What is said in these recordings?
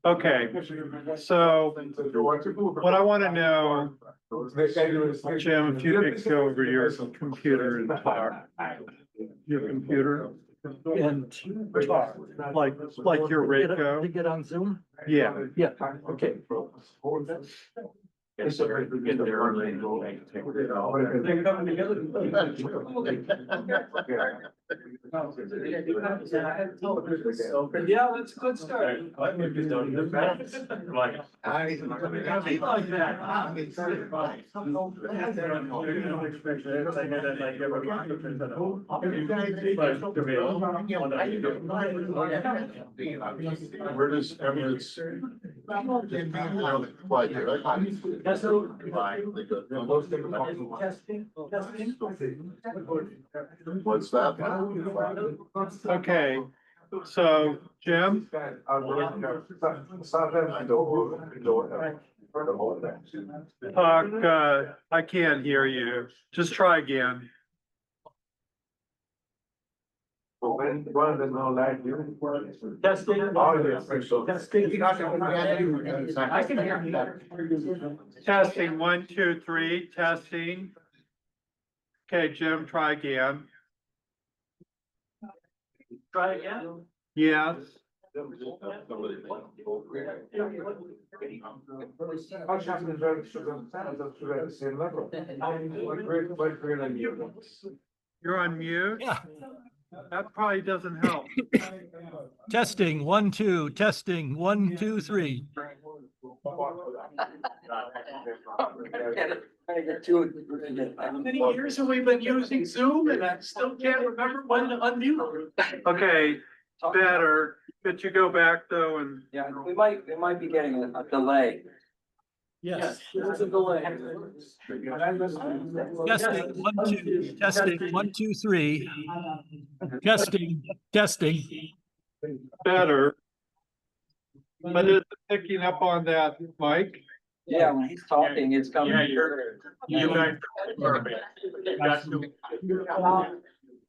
Okay, so what I want to know, Jim, if you could go over your computer and talk. Your computer and talk, like your Reiko. To get on Zoom? Yeah. Yeah, okay. Get there early. Yeah, that's a good start. Where does evidence? What's that? Okay, so Jim, talk, I can't hear you. Just try again. Testing. Testing. I can hear you. Testing, 1, 2, 3, testing. Okay, Jim, try again. Try again. Yes. You're on mute? Yeah. That probably doesn't help. Testing, 1, 2, testing, 1, 2, 3. How many years have we been using Zoom and I still can't remember when to unmute? Okay, better. Could you go back though and? Yeah, we might be getting a delay. Yes. There's a delay. Testing, 1, 2, testing, 1, 2, 3. Testing, testing. Better. But is it picking up on that mic? Yeah, when he's talking, it's coming. Yeah, you guys. You got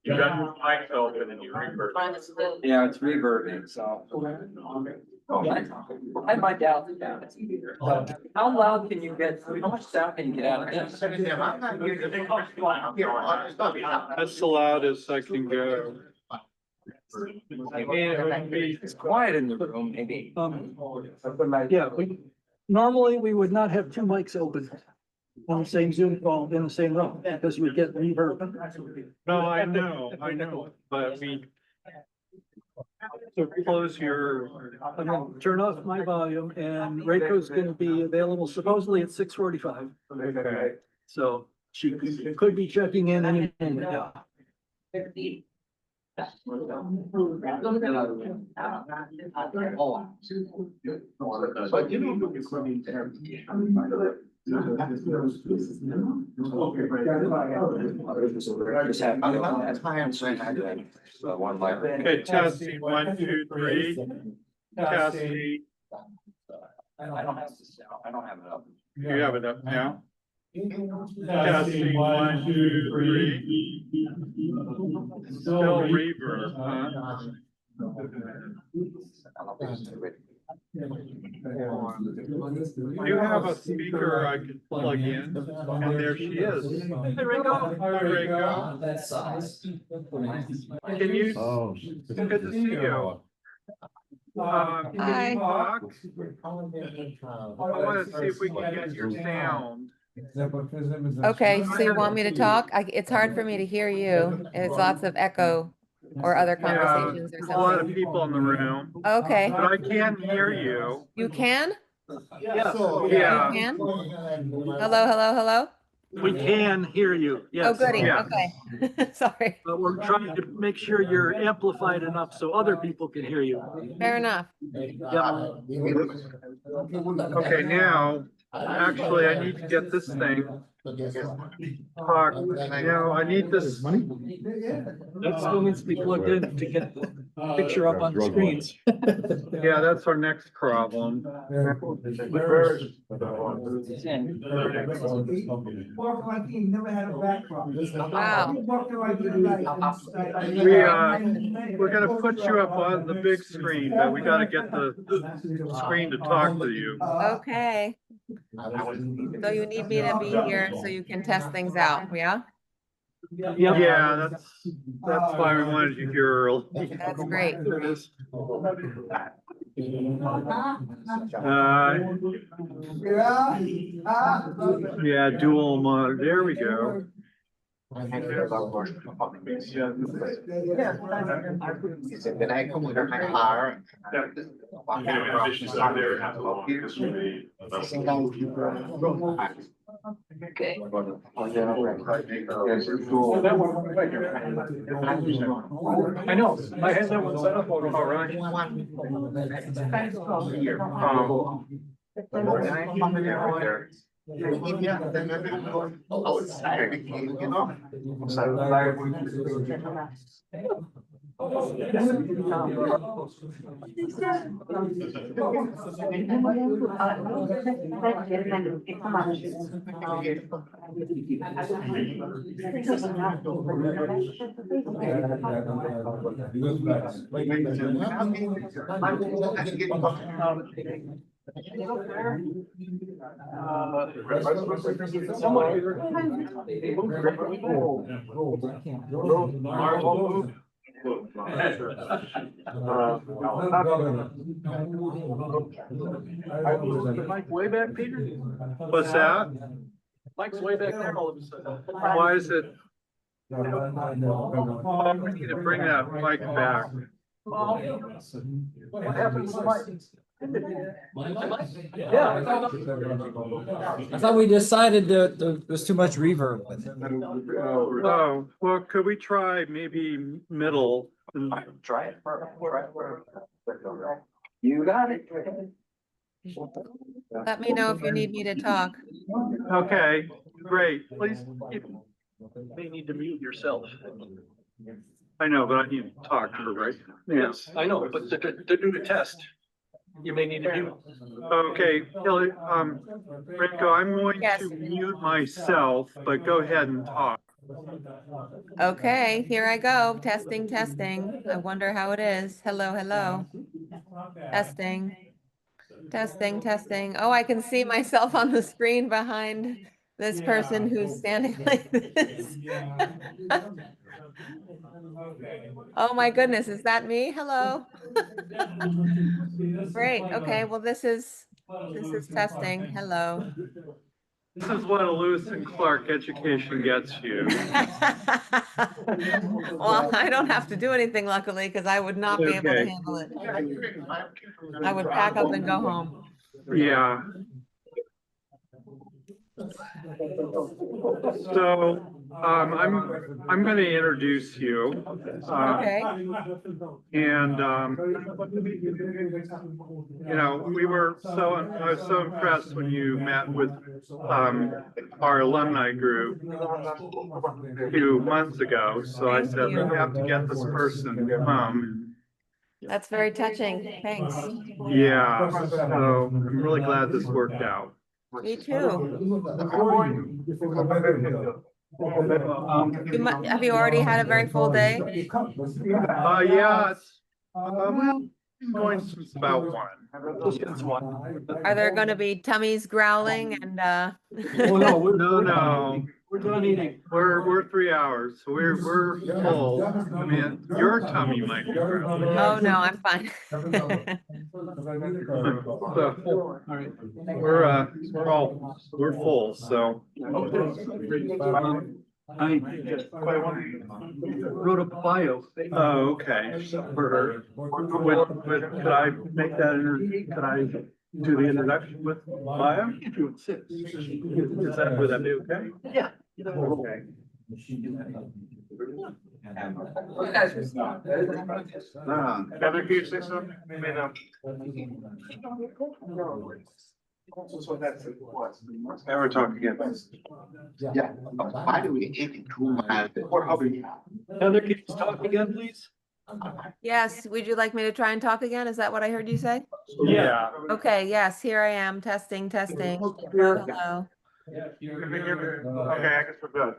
your mic open and you reverb. Yeah, it's reverbing, so. I had my doubts about it. How loud can you get, how much sound can you get out of this? That's the loudest I can go. It's quiet in the room, maybe. Yeah, normally we would not have two mics open on the same Zoom call in the same room because you would get reverb. No, I know, but we. So close your. I'm gonna turn off my volume and Reiko's gonna be available supposedly at 6:45. Okay. So she could be checking in any minute now. But you know. Okay, testing, 1, 2, 3. Testing. I don't have this, I don't have it up. You have it up now? Testing, 1, 2, 3. Still reverb, huh? You have a speaker I could plug in, and there she is. Hey, Reiko. Hi, Reiko. That size. Can you? Oh. Good to see you. Can Hi. you talk? I want to see if we can get your sound. Okay, so you want me to talk? It's hard for me to hear you. There's lots of echo or other conversations or A lot of something. people in the room, Okay, but I can hear you. you can? Yeah. You can? Hello, hello, hello? We can hear you, yes. Oh, goody, Yeah. okay. Sorry, But we're trying to make sure you're amplified enough so other people can hear you. fair enough. Okay, now, actually, I need to get this thing. Talk, I need this. That still needs to be plugged in to get picture up on the screens. Yeah, that's our next problem. Wow. We're gonna put you up on the big screen, but we gotta get the screen to talk to you. Okay, so you need me to be here so you can test things out, yeah? Yeah, that's why we wanted you here early. That's great. There it is. Yeah, dual monitor, there we go. Then I come with my car. Okay. I know, I had that one set up already. All right. Mike way back, Peter? What's that? Mike's way back there all of a sudden. Why is it? Oh, we need to bring that mic back. What happened to Mike? Yeah. I thought we decided that there was too much reverb with it. Oh, well, could we try maybe middle? Try it. You got it. Let me know if you need me to talk. Okay, great. Please, You may need to mute yourself. I know, but I need to talk to her, right? Yes. I know, but to do the test, you may need to mute. Okay, Hillary, Reiko, I'm going Yes. to mute myself, but go ahead and talk. Okay, here I go. Testing, testing. I wonder how it is. Hello, hello. Testing. Testing, testing. Oh, I can see myself on the screen behind this person who's standing like this. Oh my goodness, is that me? Hello. Great. Okay, well, this is testing. Hello. This is what a Lewis and Clark education gets you. Well, I don't have to do anything luckily, because I would not be able to Okay. handle it. I would pack up and go home. Yeah. So, I'm going to introduce you. Okay. And, you know, I was so impressed when you met with, our alumni group a few months ago. So I said, we have to get this person to come. That's very touching. Thanks. Yeah, so I'm really glad this worked out. Me too. Have you already had a very full day? Yeah, it's, well, going since about 1. Are there going to be tummies growling and Oh, no, No, we're done eating. we're 3 hours, so we're full. I mean, your tummy might be growling. Oh, no, I'm fine. So, All right. we're full, so. I wrote a bio. Oh, okay. For her. Could I make that, could I do the introduction with bio? If you insist. Would that be okay? Yeah. Okay. Heather, can you say something? Ever talk again? Yeah. Why do we eat too much? Heather, can you talk again, please? Yes, would you like me to try and talk again? Is that what I heard you say? Yeah. Okay, yes, here I am, testing, testing. Hello, hello. Okay, I guess we're good.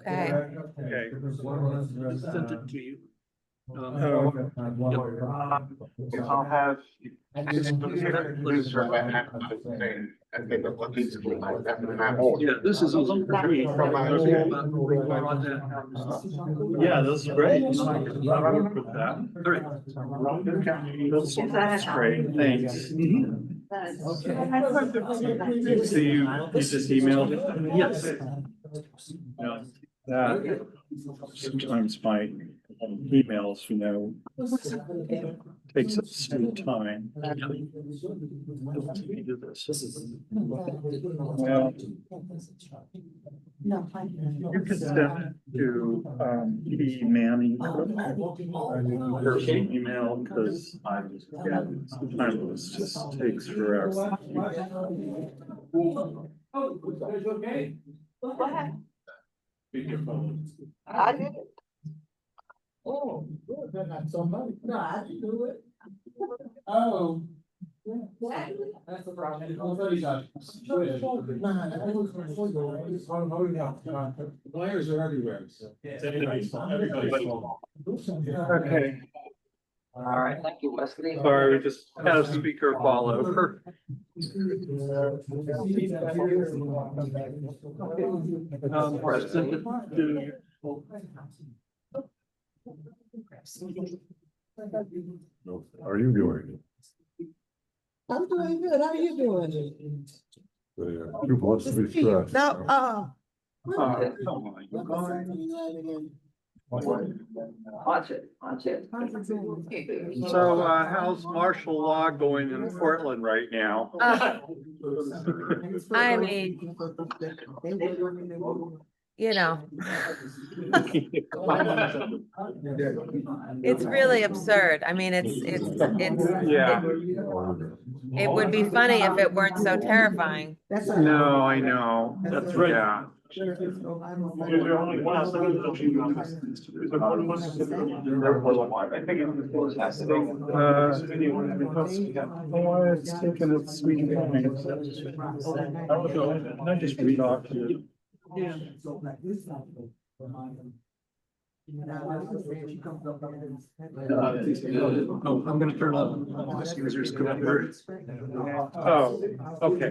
Okay. Okay. Sent it to you. Oh, I'll have. Yeah, this is a little. yeah, this is great. All right. That's great, thanks. So you just emailed it? Yes. Yeah, that, sometimes my emails, takes up some time. Do this. Well, you can send it to, P. Manning. Personal email, because sometimes it just takes forever. I did it. Oh, good, not so much. No, I didn't do it. Oh. That's the problem. Players are everywhere. Okay, All right, thank you, Wesley. sorry, we just had a speaker fall over. Send it to- How are you doing? I'm doing good. How are you doing? Too much to be stressed. Now, Watch it, watch it. So, how's martial law going in Portland right now? I mean, it's really absurd. I mean, Yeah, it would be funny if it weren't so terrifying. no, I know, That's right. yeah. Why it's taking its sweet time. I just read off to you. Oh, I'm gonna turn on this user's computer. Oh, okay. Okay.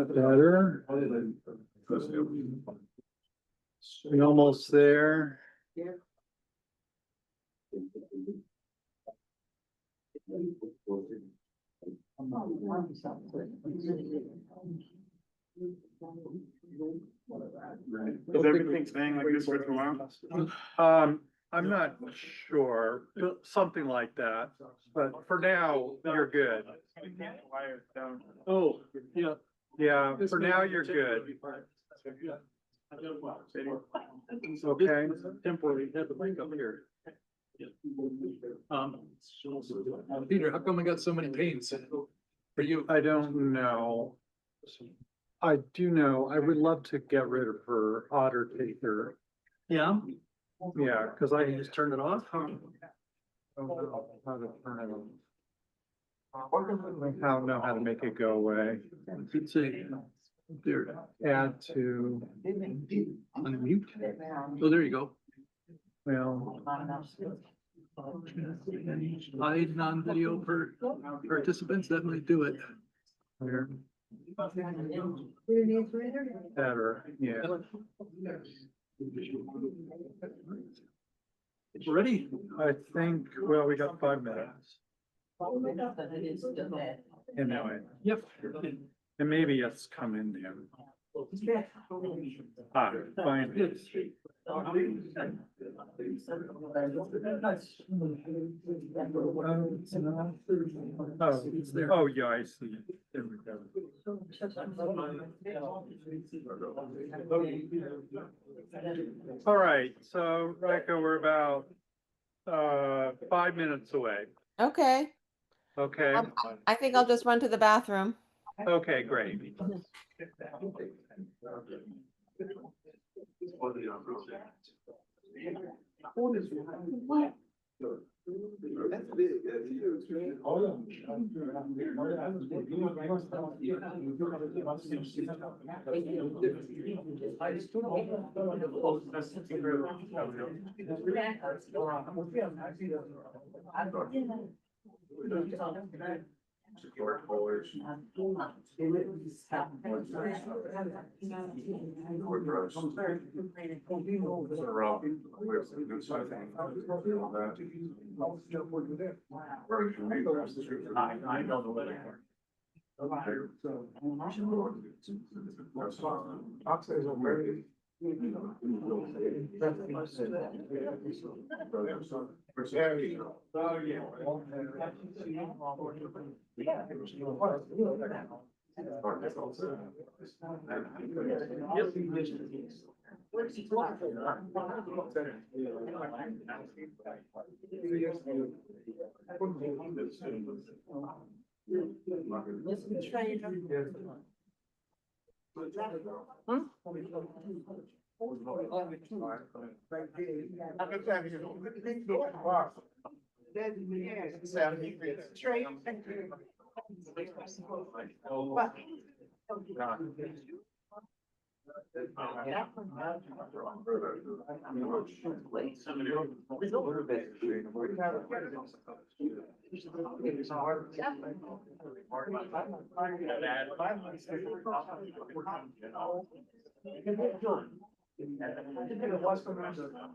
Better. We almost there. Is everything staying like this for tomorrow? I'm not sure, something like that, but for now, you're good. Oh, yeah. Yeah, for now, you're good. Okay. Temporary, had the link up here. Peter, how come I got so many pains for you? I don't know. I do know, I would love to get rid of her otter taker. Yeah, Yeah, because I just turned it off. don't know how to turn it on. I don't know how to make it go away. Let's see. There, Add to, unmute. Oh, there you go. well, Hide non-video participants, that might do it. here, better, yeah. Ready? I think, well, we got 5 minutes. And now Yep. and maybe it's coming in. Fine. Oh, yeah, I see. There we go. All right, so Reiko, we're about 5 minutes away. Okay, Okay, I think I'll just run to the bathroom. okay, great. I know the way.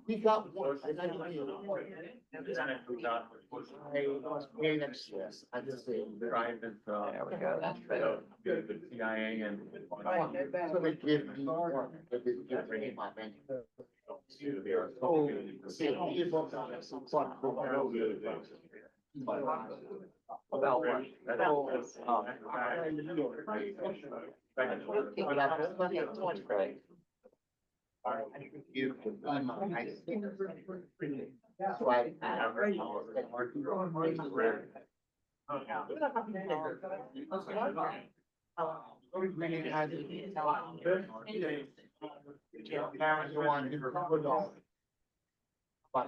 He got one. I just say. Private, there we go, that's better. The CIA and. So they give me one, but they give me my menu. Oh, see, he bought some fun. About what? Right. You can find my ice. So I. Parents want to. But.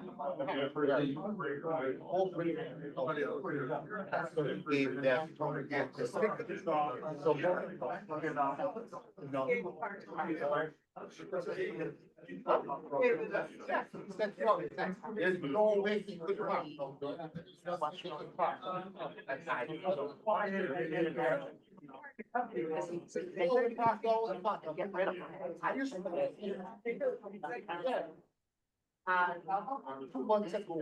Gave them. There's no way he could run. Get rid of him. I used to. 2 months ago.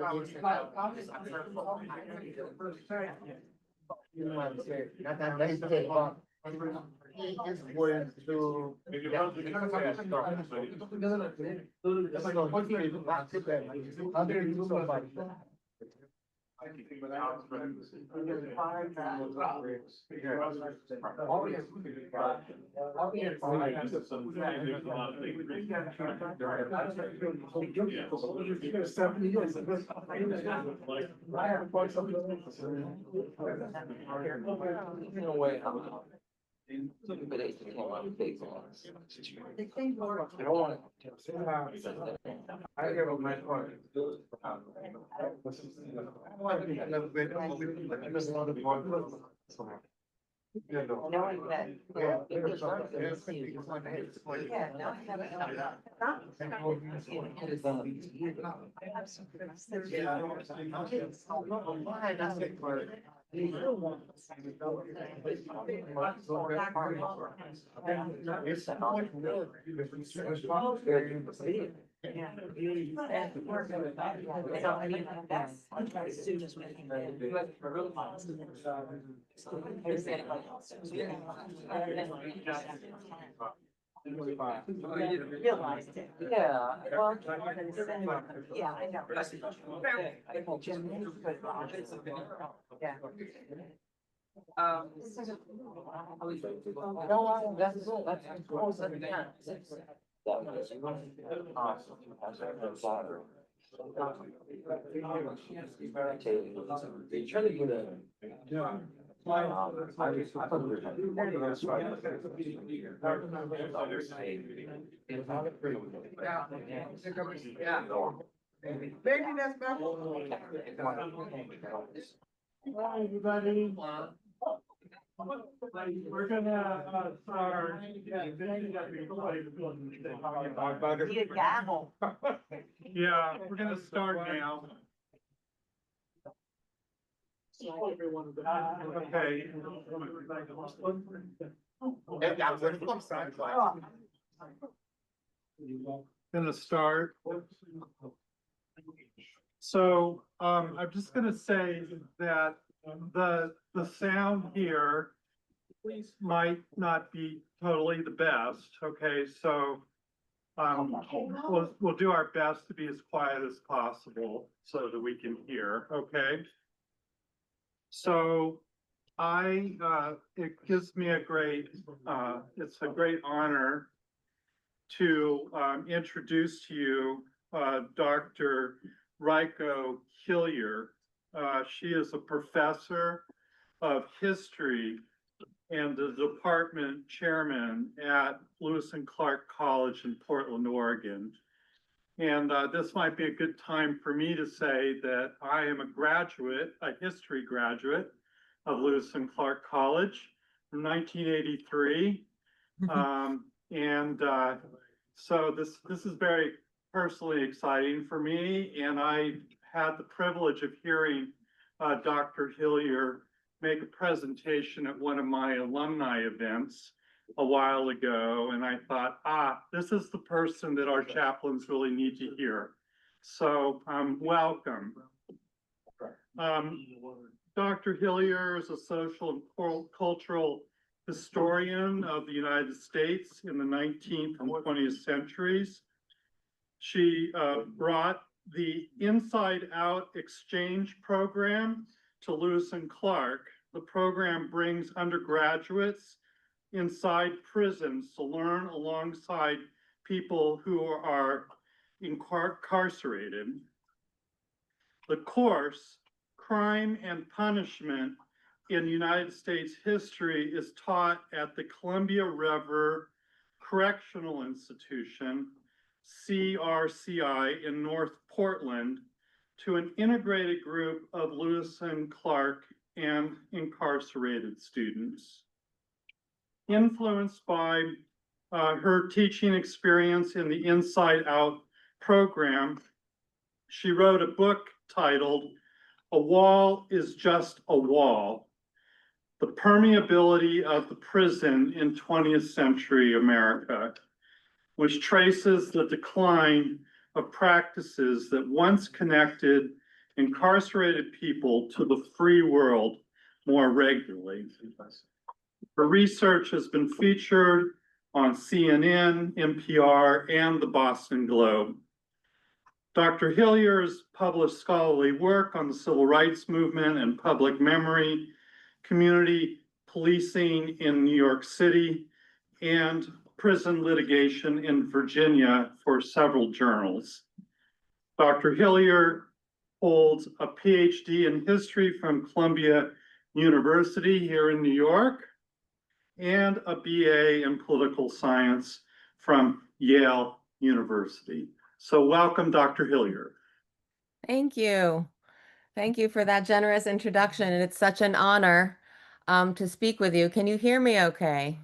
He is going to. But it came out of big ones. You don't want I give up my part. knowing that. It was hard to see. Yeah, now I have Realized it. Yeah. Well, yeah, I know. Jim, he's good. Yeah. No, that's it. That's close at the end. Maybe that's better. Hi, everybody. We're gonna start. You gavel. Yeah, we're gonna start now. Okay. Gonna start. So, I'm just gonna say that the sound here might not be totally the best, okay, so we'll do our best to be as quiet as possible so that we can hear, okay? So it gives me it's a great honor to introduce to you Dr. Reiko Hillyer. She is a professor of history and the department chairman at Lewis and Clark College in Portland, Oregon. And this might be a good time for me to say that I am a history graduate of Lewis and Clark College from 1983. So this is very personally exciting for me. And I had the privilege of hearing Dr. Hillyer make a presentation at one of my alumni events a while ago. And I thought, this is the person that our chaplains really need to hear. So welcome. Dr. Hillyer is a social and cultural historian of the United States in the 19th and 20th centuries. She brought the Inside Out Exchange program to Lewis and Clark. The program brings undergraduates inside prisons to learn alongside people who are incarcerated. The course, Crime and Punishment in United States History, is taught at the Columbia River Correctional Institution, CRCI, in North Portland, to an integrated group of Lewis and Clark and incarcerated students. Influenced by her teaching experience in the Inside Out program, she wrote a book titled "A Wall is Just a Wall: The Permeability of the Prison in 20th Century America," which traces the decline of practices that once connected incarcerated people to the free world more regularly. Her research has been featured on CNN, NPR, and the Boston Globe. Dr. Hillyer has published scholarly work on the civil rights movement and public memory, community policing in New York City, and prison litigation in Virginia for several journals. Dr. Hillyer holds a PhD in history from Columbia University here in New York and a BA in political science from Yale University. So welcome, Dr. Hillyer. Thank you. Thank you for that generous introduction. And it's such an honor to speak with you. Can you hear me okay?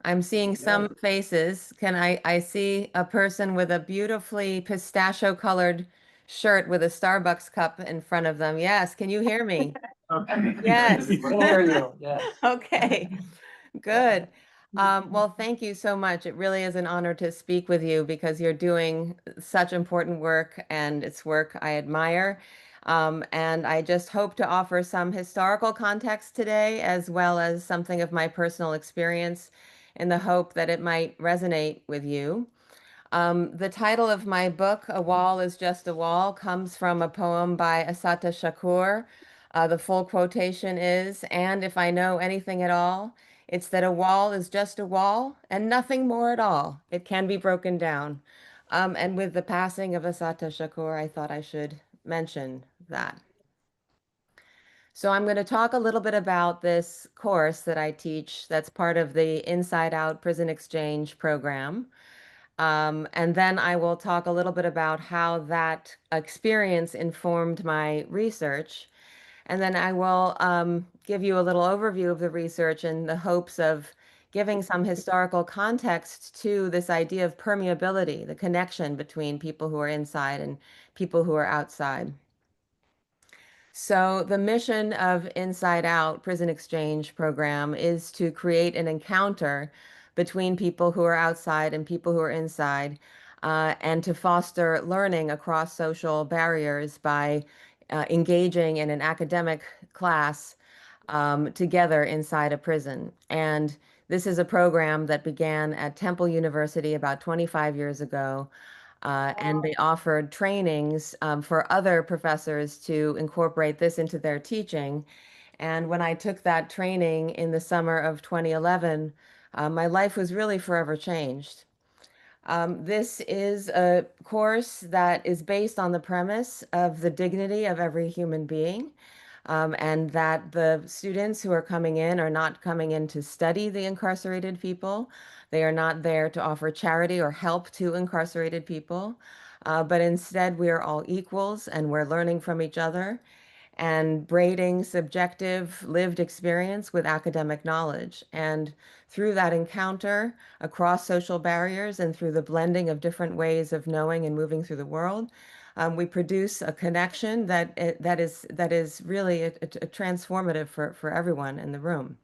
I'm seeing some faces. I see a person with a beautifully pistachio colored shirt with a Starbucks cup in front of them. Yes, can you hear me? Yes. There you go. Yes. Okay, good. Well, thank you so much. It really is an honor to speak with you because you're doing such important work, and it's work I admire. And I just hope to offer some historical context today, as well as something of my personal experience in the hope that it might resonate with you. The title of my book, A Wall is Just a Wall, comes from a poem by Assata Shakur. The full quotation is, "And if I know anything at all, it's that a wall is just a wall and nothing more at all. It can be broken down." And with the passing of Assata Shakur, I thought I should mention that. So I'm going to talk a little bit about this course that I teach that's part of the Inside Out Prison Exchange program. And then I will talk a little bit about how that experience informed my research. And then I will give you a little overview of the research in the hopes of giving some historical context to this idea of permeability, the connection between people who are inside and people who are outside. So the mission of Inside Out Prison Exchange Program is to create an encounter between people who are outside and people who are inside, and to foster learning across social barriers by engaging in an academic class together inside a prison. And this is a program that began at Temple University about 25 years ago, and they offered trainings for other professors to incorporate this into their teaching. And when I took that training in the summer of 2011, my life was really forever changed. This is a course that is based on the premise of the dignity of every human being, and that the students who are coming in are not coming in to study the incarcerated people. They are not there to offer charity or help to incarcerated people, but instead we are all equals and we're learning from each other and braiding subjective lived experience with academic knowledge. And through that encounter across social barriers and through the blending of different ways of knowing and moving through the world, we produce a connection that is really a transformative for everyone in the room.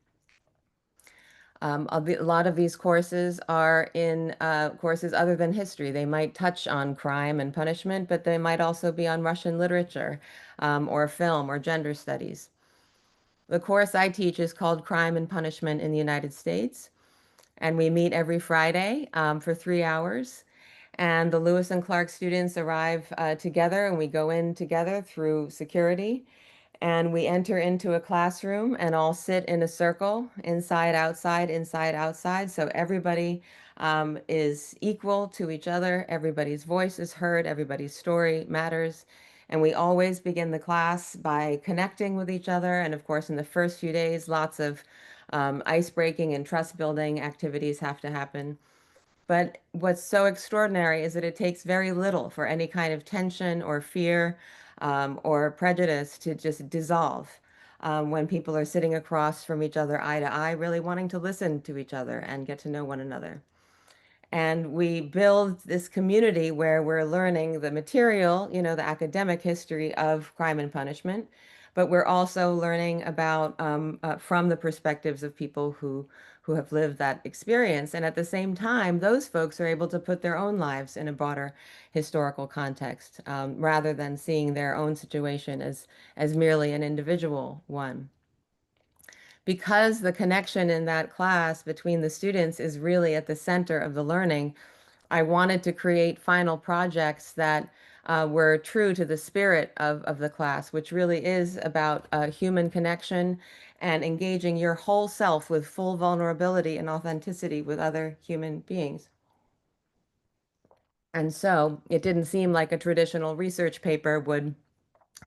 A lot of these courses are in courses other than history. They might touch on crime and punishment, but they might also be on Russian literature, or film or gender studies. The course I teach is called Crime and Punishment in the United States, and we meet every Friday for 3 hours. And the Lewis and Clark students arrive together, and we go in together through security. And we enter into a classroom and all sit in a circle, inside, outside. So everybody is equal to each other. Everybody's voice is heard. Everybody's story matters. And we always begin the class by connecting with each other. And of course, in the first few days, lots of ice breaking and trust building activities have to happen. But what's so extraordinary is that it takes very little for any kind of tension or fear or prejudice to just dissolve when people are sitting across from each other eye to eye, really wanting to listen to each other and get to know one another. And we build this community where we're learning the material, the academic history of crime and punishment, but we're also learning about from the perspectives of people who have lived that experience. And at the same time, those folks are able to put their own lives in a broader historical context, rather than seeing their own situation as merely an individual one. Because the connection in that class between the students is really at the center of the learning, I wanted to create final projects that were true to the spirit of the class, which really is about human connection and engaging your whole self with full vulnerability and authenticity with other human beings. And so it didn't seem like a traditional research paper would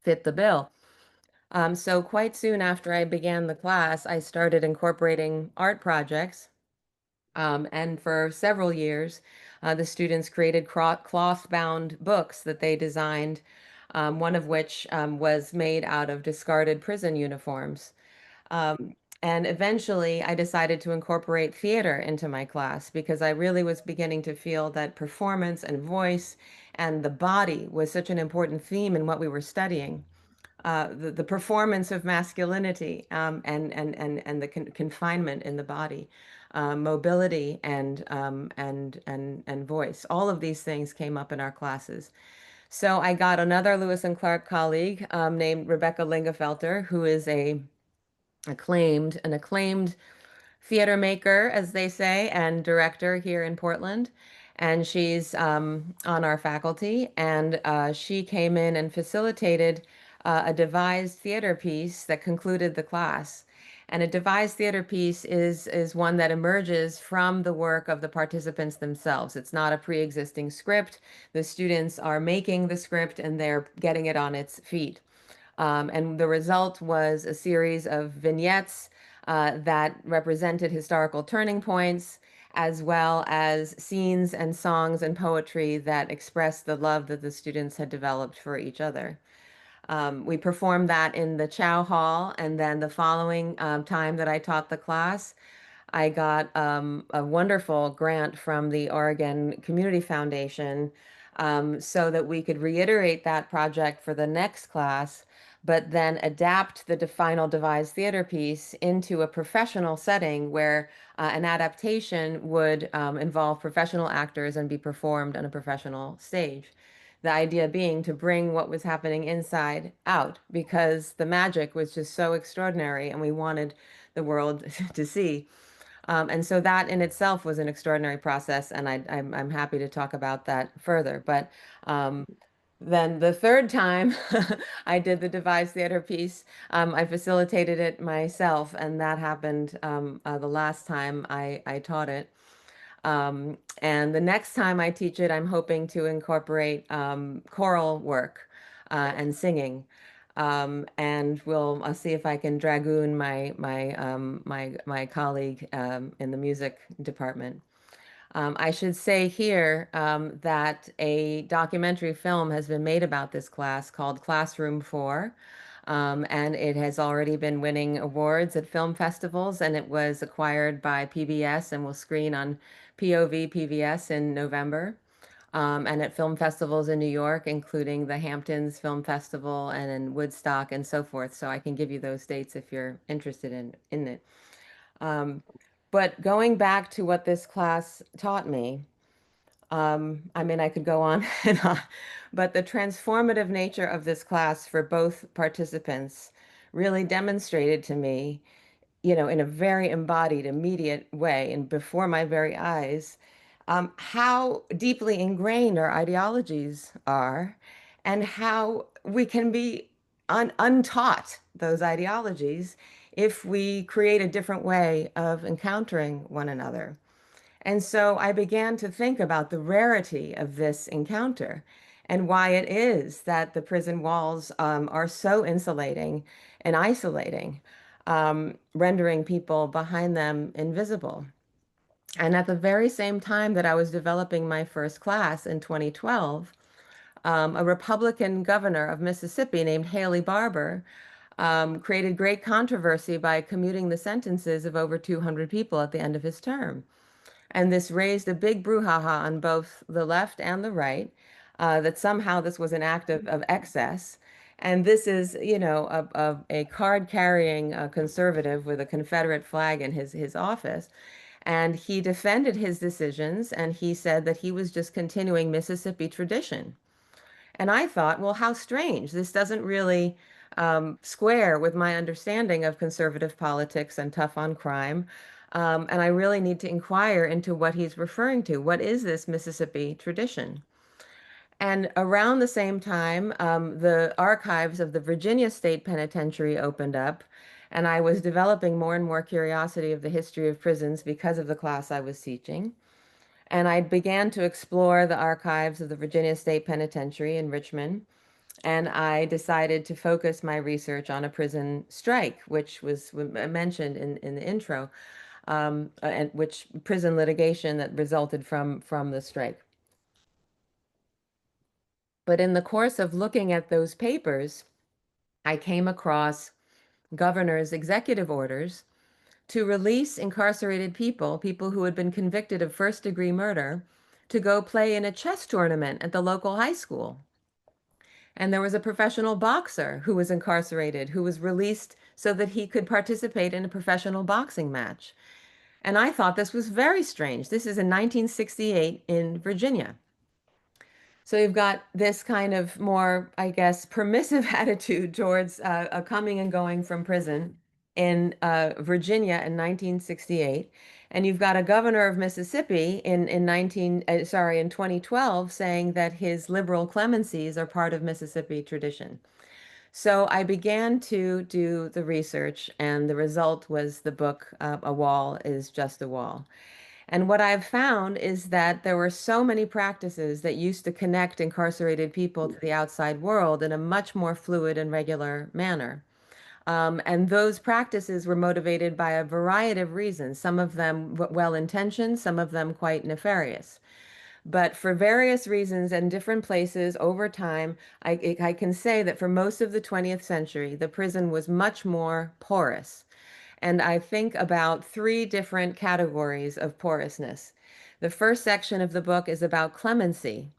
fit the bill. So quite soon after I began the class, I started incorporating art projects. And for several years, the students created cloth-bound books that they designed, one of which was made out of discarded prison uniforms. And eventually, I decided to incorporate theater into my class because I really was beginning to feel that performance and voice and the body was such an important theme in what we were studying. The performance of masculinity, and the confinement in the body, mobility and voice. All of these things came up in our classes. So I got another Lewis and Clark colleague named Rebecca Lingefelter, who is an acclaimed theater maker, as they say, and director here in Portland. And she's on our faculty. And she came in and facilitated a devised theater piece that concluded the class. And a devised theater piece is one that emerges from the work of the participants themselves. It's not a pre-existing script. The students are making the script and they're getting it on its feet. And the result was a series of vignettes that represented historical turning points, as well as scenes and songs and poetry that expressed the love that the students had developed for each other. We performed that in the Chow Hall, and then the following time that I taught the class, I got a wonderful grant from the Oregon Community Foundation so that we could reiterate that project for the next class, but then adapt the final devised theater piece into a professional setting where an adaptation would involve professional actors and be performed on a professional stage. The idea being to bring what was happening inside out because the magic was just so extraordinary and we wanted the world to see. And so that in itself was an extraordinary process, and I'm happy to talk about that further. But then the third time I did the devised theater piece, I facilitated it myself, and that happened the last time I taught it. And the next time I teach it, I'm hoping to incorporate choral work and singing. And I'll see if I can dragoon my colleague in the music department. I should say here that a documentary film has been made about this class called Classroom 4. And it has already been winning awards at film festivals, and it was acquired by PBS and will screen on POV PBS in November. And at film festivals in New York, including the Hamptons Film Festival and in Woodstock and so forth. So I can give you those dates if you're interested in it. But going back to what this class taught me, I mean, I could go on and on, but the transformative nature of this class for both participants really demonstrated to me, in a very embodied, immediate way and before my very eyes, how deeply ingrained our ideologies are and how we can be untaught those ideologies if we create a different way of encountering one another. And so I began to think about the rarity of this encounter and why it is that the prison walls are so insulating and isolating, rendering people behind them invisible. And at the very same time that I was developing my first class in 2012, a Republican governor of Mississippi named Haley Barbour created great controversy by commuting the sentences of over 200 people at the end of his term. And this raised a big brouhaha on both the left and the right, that somehow this was an act of excess. And this is, a card-carrying conservative with a Confederate flag in his office. And he defended his decisions, and he said that he was just continuing Mississippi tradition. And I thought, well, how strange. This doesn't really square with my understanding of conservative politics and tough on crime. And I really need to inquire into what he's referring to. What is this Mississippi tradition? And around the same time, the archives of the Virginia State Penitentiary opened up, and I was developing more and more curiosity of the history of prisons because of the class I was teaching. And I began to explore the archives of the Virginia State Penitentiary in Richmond. And I decided to focus my research on a prison strike, which was mentioned in the intro, and which prison litigation that resulted from the strike. But in the course of looking at those papers, I came across governor's executive orders to release incarcerated people who had been convicted of first-degree murder, to go play in a chess tournament at the local high school. And there was a professional boxer who was incarcerated, who was released so that he could participate in a professional boxing match. And I thought this was very strange. This is in 1968 in Virginia. So you've got this kind of more, I guess, permissive attitude towards coming and going from prison in Virginia in 1968, and you've got a governor of Mississippi in 2012 saying that his liberal clemencies are part of Mississippi tradition. So I began to do the research, and the result was the book, A Wall is Just a Wall. And what I've found is that there were so many practices that used to connect incarcerated people to the outside world in a much more fluid and regular manner. And those practices were motivated by a variety of reasons, some of them well-intentioned, some of them quite nefarious. But for various reasons and different places over time, I can say that for most of the 20th century, the prison was much more porous. And I think about three different categories of porousness. The first section of the book is about clemency,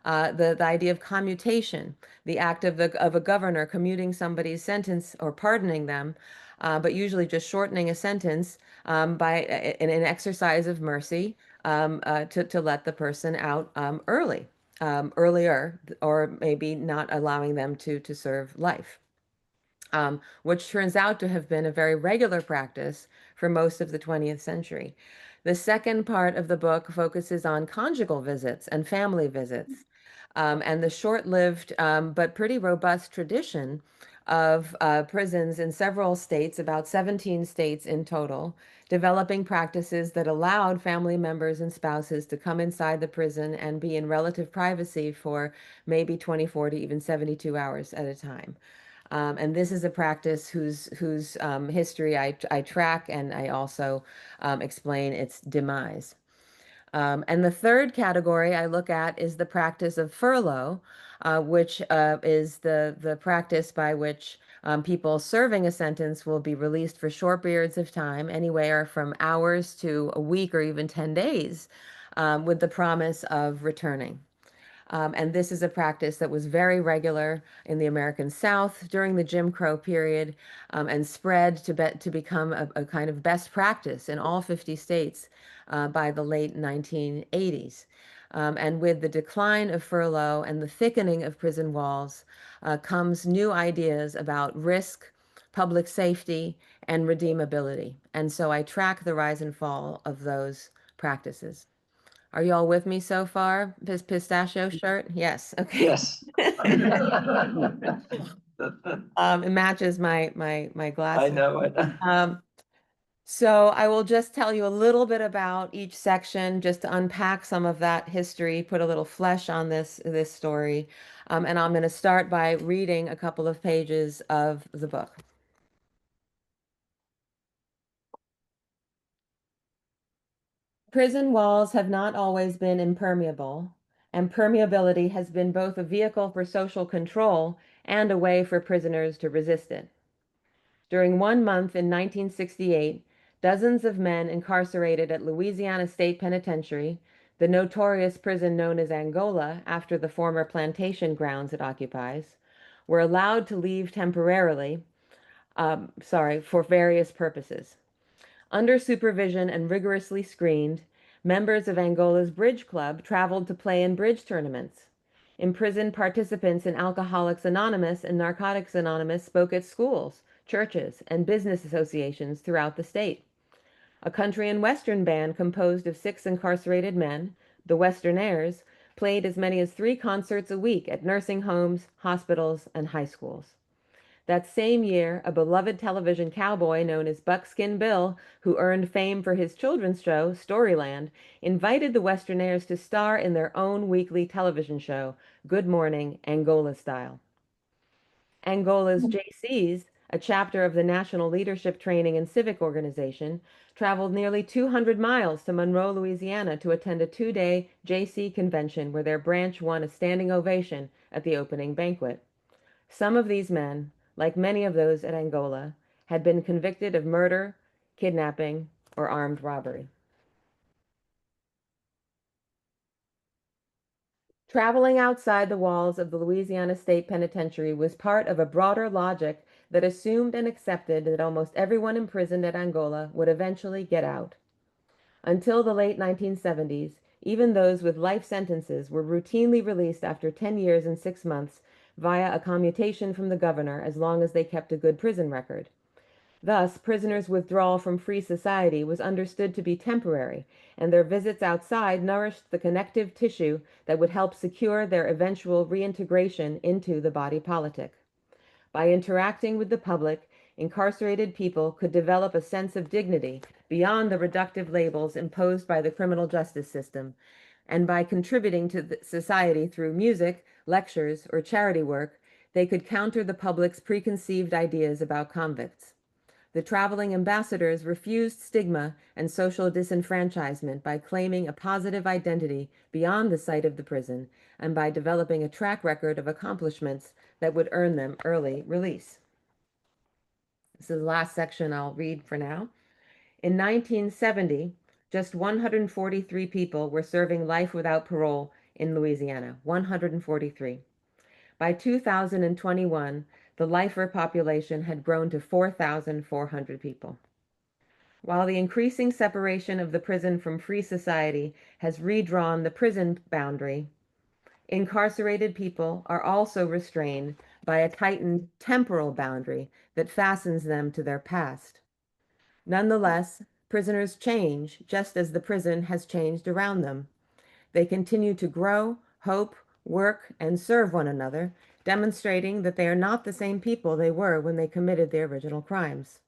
the idea of commutation, the act of a governor commuting somebody's sentence or pardoning them, but usually just shortening a sentence in an exercise of mercy to let the person out earlier, or maybe not allowing them to serve life. Which turns out to have been a very regular practice for most of the 20th century. The second part of the book focuses on conjugal visits and family visits, and the short-lived but pretty robust tradition of prisons in several states, about 17 states in total, developing practices that allowed family members and spouses to come inside the prison and be in relative privacy for maybe 24 to even 72 hours at a time. And this is a practice whose history I track, and I also explain its demise. And the third category I look at is the practice of furlough, which is the practice by which people serving a sentence will be released for short periods of time, anywhere from hours to a week or even 10 days, with the promise of returning. And this is a practice that was very regular in the American South during the Jim Crow period, and spread to become a kind of best practice in all 50 states by the late 1980s. And with the decline of furlough and the thickening of prison walls comes new ideas about risk, public safety, and redeemability. And so I track the rise and fall of those practices. Are you all with me so far? Pistachio shirt? Yes. Okay. Yes. It matches my glasses. I know it. So I will just tell you a little bit about each section, just to unpack some of that history, put a little flesh on this story. And I'm going to start by reading a couple of pages of the book. Prison walls have not always been impermeable, and permeability has been both a vehicle for social control and a way for prisoners to resist it. During 1 month in 1968, dozens of men incarcerated at Louisiana State Penitentiary, the notorious prison known as Angola after the former plantation grounds it occupies, were allowed to leave temporarily, for various purposes. Under supervision and rigorously screened, members of Angola's Bridge Club traveled to play in bridge tournaments. Imprisoned participants in Alcoholics Anonymous and Narcotics Anonymous spoke at schools, churches, and business associations throughout the state. A country and western band composed of 6 incarcerated men, the Westernaires, played as many as 3 concerts a week at nursing homes, hospitals, and high schools. That same year, a beloved television cowboy known as Buckskin Bill, who earned fame for his children's show, Storyland, invited the Westernaires to star in their own weekly television show, Good Morning, Angola Style. Angola's JCs, a chapter of the National Leadership Training and Civic Organization, traveled nearly 200 miles to Monroe, Louisiana to attend a 2-day JC convention where their branch won a standing ovation at the opening banquet. Some of these men, like many of those at Angola, had been convicted of murder, kidnapping, or armed robbery. Traveling outside the walls of the Louisiana State Penitentiary was part of a broader logic that assumed and accepted that almost everyone imprisoned at Angola would eventually get out. Until the late 1970s, even those with life sentences were routinely released after 10 years and 6 months via a commutation from the governor as long as they kept a good prison record. Thus, prisoners' withdrawal from free society was understood to be temporary, and their visits outside nourished the connective tissue that would help secure their eventual reintegration into the body politic. By interacting with the public, incarcerated people could develop a sense of dignity beyond the reductive labels imposed by the criminal justice system, and by contributing to society through music, lectures, or charity work, they could counter the public's preconceived ideas about convicts. The traveling ambassadors refused stigma and social disenfranchisement by claiming a positive identity beyond the site of the prison and by developing a track record of accomplishments that would earn them early release. This is the last section I'll read for now. In 1970, just 143 people were serving life without parole in Louisiana. 143. By 2021, the lifer population had grown to 4,400 people. While the increasing separation of the prison from free society has redrawn the prison boundary, incarcerated people are also restrained by a tightened temporal boundary that fastens them to their past. Nonetheless, prisoners change just as the prison has changed around them. They continue to grow, hope, work, and serve one another, demonstrating that they are not the same people they were when they committed their original crimes.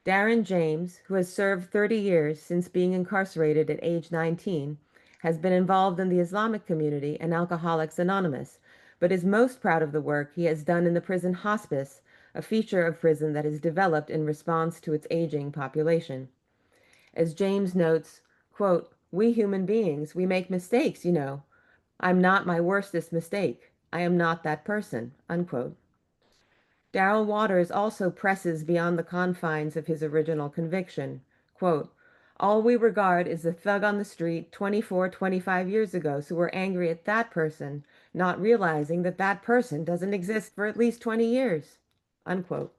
Darren James, who has served 30 years since being incarcerated at age 19, has been involved in the Islamic community and Alcoholics Anonymous, but is most proud of the work he has done in the prison hospice, a feature of prison that is developed in response to its aging population. As James notes, quote, "We human beings, we make mistakes, you know. I'm not my worstest mistake. I am not that person," unquote. Darrell Waters also presses beyond the confines of his original conviction. Quote, "All we regard is the thug on the street 24, 25 years ago, so we're angry at that person, not realizing that that person doesn't exist for at least 20 years," unquote.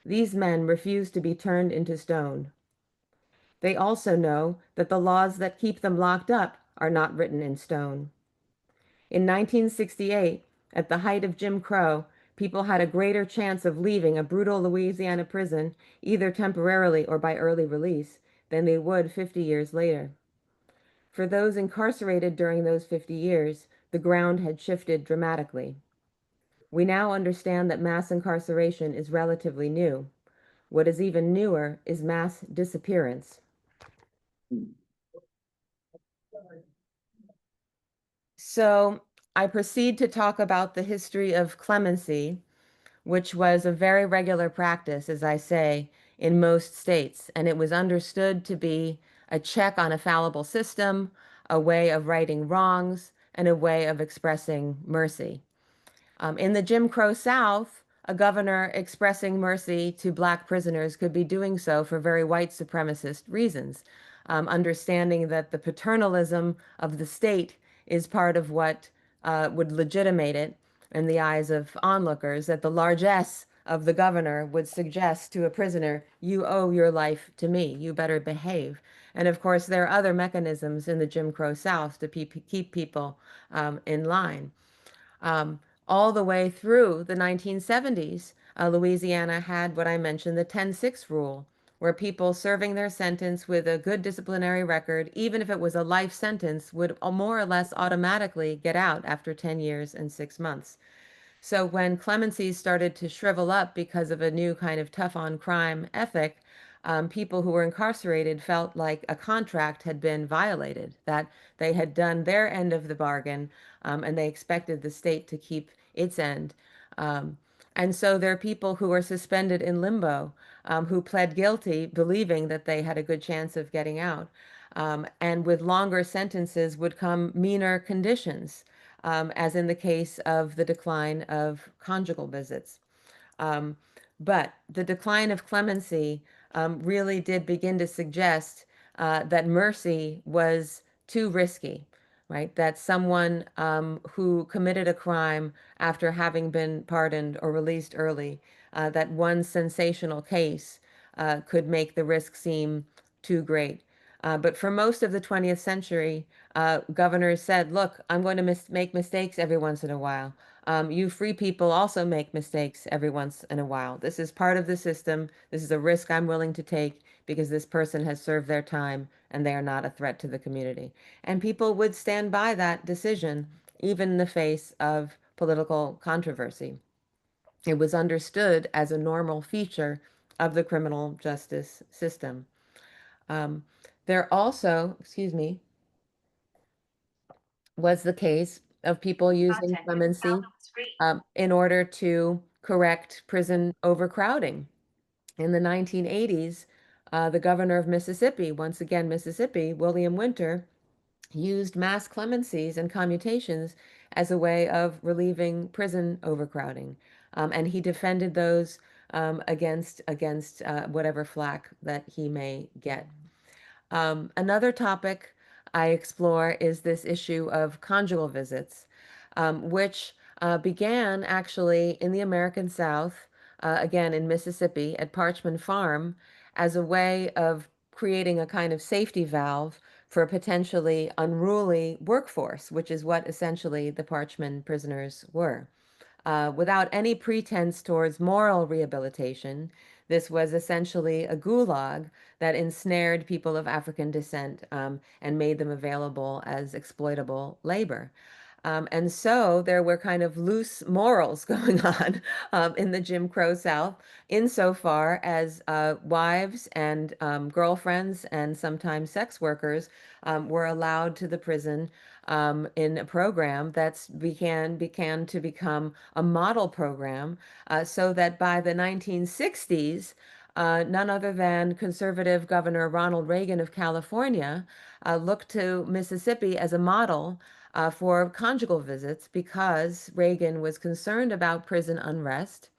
These men refuse to be turned into stone. They also know that the laws that keep them locked up are not written in stone. In 1968, at the height of Jim Crow, people had a greater chance of leaving a brutal Louisiana prison, either temporarily or by early release, than they would 50 years later. For those incarcerated during those 50 years, the ground had shifted dramatically. We now understand that mass incarceration is relatively new. What is even newer is mass disappearance. So I proceed to talk about the history of clemency, which was a very regular practice, as I say, in most states. And it was understood to be a check on a fallible system, a way of righting wrongs, and a way of expressing mercy. In the Jim Crow South, a governor expressing mercy to Black prisoners could be doing so for very white supremacist reasons, understanding that the paternalism of the state is part of what would legitimate it in the eyes of onlookers, that the largesse of the governor would suggest to a prisoner, "You owe your life to me, you better behave." And of course, there are other mechanisms in the Jim Crow South to keep people in line. All the way through the 1970s, Louisiana had what I mentioned, the 10-6 rule, where people serving their sentence with a good disciplinary record, even if it was a life sentence, would more or less automatically get out after 10 years and 6 months. So when clemencies started to shrivel up because of a new kind of tough on crime ethic, people who were incarcerated felt like a contract had been violated, that they had done their end of the bargain, and they expected the state to keep its end. And so there are people who are suspended in limbo, who pled guilty, believing that they had a good chance of getting out. And with longer sentences would come meaner conditions, as in the case of the decline of conjugal visits. But the decline of clemency really did begin to suggest that mercy was too risky, right? That someone who committed a crime after having been pardoned or released early, that one sensational case could make the risk seem too great. But for most of the 20th century, governors said, "Look, I'm going to make mistakes every once in a while. you free people also make mistakes every once in a while. This is part of the system. This is a risk I'm willing to take because this person has served their time and they are not a threat to the community. And people would stand by that decision, even in the face of political controversy. It was understood as a normal feature of the criminal justice system. Um, there also, excuse me, was the case of people using clemency in order to correct prison overcrowding. In the 1980s, the governor of Mississippi, once again Mississippi, William Winter, used mass clemencies and commutations as a way of relieving prison overcrowding. And he defended those against whatever flack that he may get. Another topic I explore is this issue of conjugal visits, which began actually in the American South, again in Mississippi at Parchman Farm, as a way of creating a kind of safety valve for a potentially unruly workforce, which is what essentially the Parchman prisoners were. Without any pretense towards moral rehabilitation, this was essentially a gulag that ensnared people of African descent and made them available as exploitable labor. And so there were kind of loose morals going on in the Jim Crow South, insofar as wives and girlfriends and sometimes sex workers were allowed to the prison in a program that began to become a model program, so that by the 1960s, none other than conservative Governor Ronald Reagan of California looked to Mississippi as a model for conjugal visits because Reagan was concerned about prison unrest.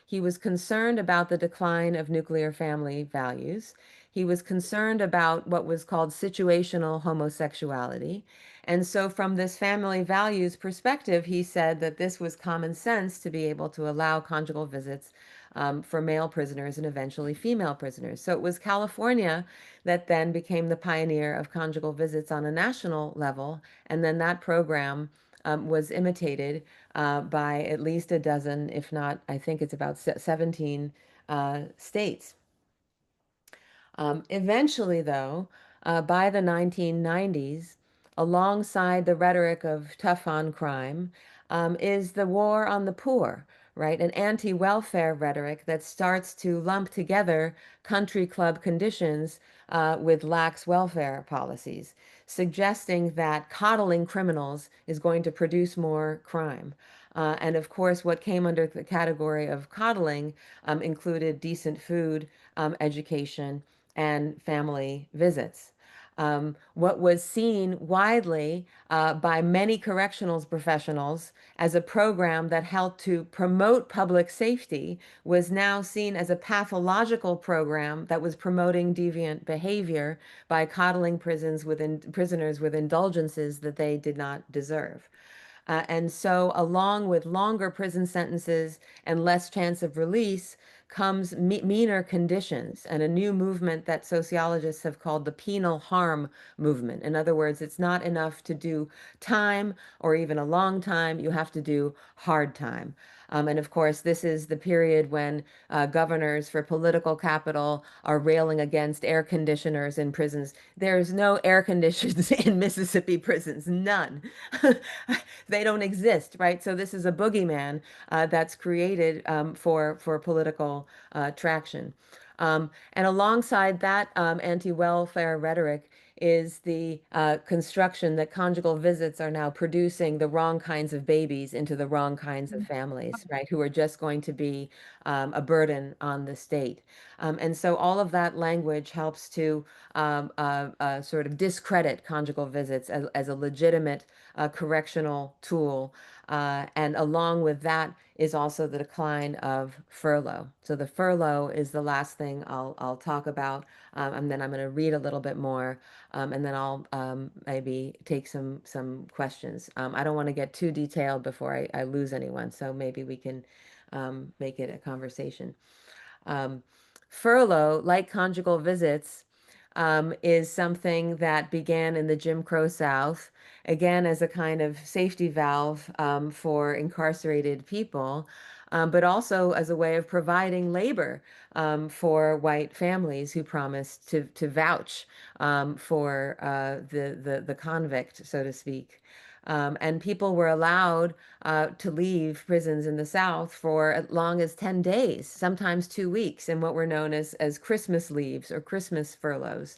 He was concerned about the decline of nuclear family values. He was concerned about what was called situational homosexuality. And so, from this family values perspective, he said that this was common sense to be able to allow conjugal visits for male prisoners and eventually female prisoners. So, it was California that then became the pioneer of conjugal visits on a national level. And then that program was imitated by at least a dozen, if not, I think it's about 17 states. Eventually, though, by the 1990s, alongside the rhetoric of tough on crime, is the war on the poor, right? An anti-welfare rhetoric that starts to lump together country club conditions with lax welfare policies, suggesting that coddling criminals is going to produce more crime. And of course, what came under the category of coddling included decent food, education, and family visits. What was seen widely by many correctional professionals as a program that helped to promote public safety was now seen as a pathological program that was promoting deviant behavior by coddling prisoners with indulgences that they did not deserve. And so, along with longer prison sentences and less chance of release, comes meaner conditions and a new movement that sociologists have called the penal harm movement. In other words, it's not enough to do time or even a long time, you have to do hard time. And of course, this is the period when governors for political capital are railing against air conditioners in prisons. There's no air conditioners in Mississippi prisons, none. They don't exist, right? So this is a boogeyman that's created for political traction. And alongside that anti-welfare rhetoric is the construction that conjugal visits are now producing the wrong kinds of babies into the wrong kinds of families, right, who are just going to be a burden on the state. And so all of that language helps to sort of discredit conjugal visits as a legitimate correctional tool. And along with that is also the decline of furlough. So the furlough is the last thing I'll talk about, and then I'm going to read a little bit more, and then I'll maybe take some questions. I don't want to get too detailed before I lose anyone, so maybe we can make it a conversation. Furlough, like conjugal visits, is something that began in the Jim Crow South, again, as a kind of safety valve for incarcerated people, but also as a way of providing labor for white families who promised to vouch for the convict, so to speak. And people were allowed to leave prisons in the South for as long as 10 days, sometimes 2 weeks, in what were known as Christmas leaves or Christmas furloughs.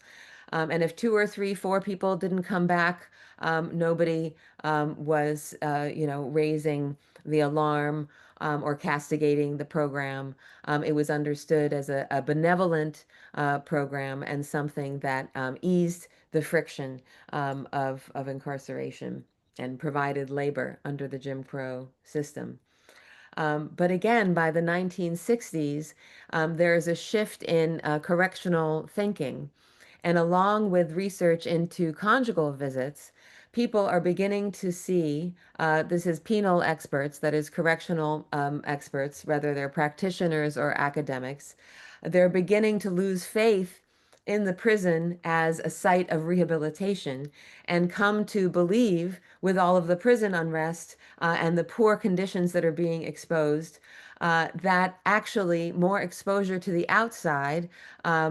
And if two or three, four people didn't come back, nobody was, raising the alarm or castigating the program. It was understood as a benevolent program and something that eased the friction of incarceration and provided labor under the Jim Crow system. But again, by the 1960s, there is a shift in correctional thinking. And along with research into conjugal visits, people are beginning to see this is penal experts, that is, correctional experts, whether they're practitioners or academics. They're beginning to lose faith in the prison as a site of rehabilitation and come to believe, with all of the prison unrest and the poor conditions that are being exposed, that actually more exposure to the outside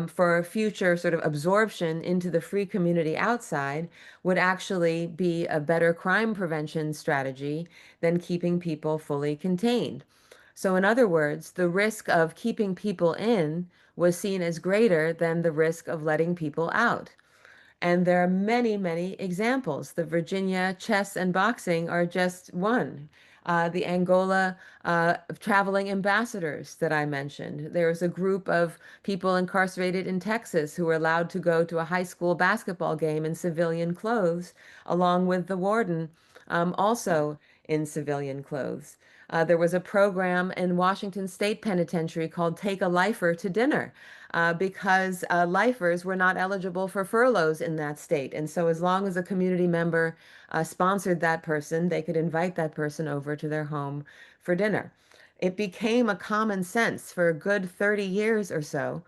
for future sort of absorption into the free community outside would actually be a better crime prevention strategy than keeping people fully contained. So, in other words, the risk of keeping people in was seen as greater than the risk of letting people out. And there are many, many examples. The Virginia chess and boxing are just one. The Angola traveling ambassadors that I mentioned. There's a group of people incarcerated in Texas who were allowed to go to a high school basketball game in civilian clothes, along with the warden, also in civilian clothes. There was a program in Washington State Penitentiary called Take a Lifer to Dinner because lifers were not eligible for furloughs in that state. And so, as long as a community member sponsored that person, they could invite that person over to their home for dinner. It became a common sense for a good 30 years or so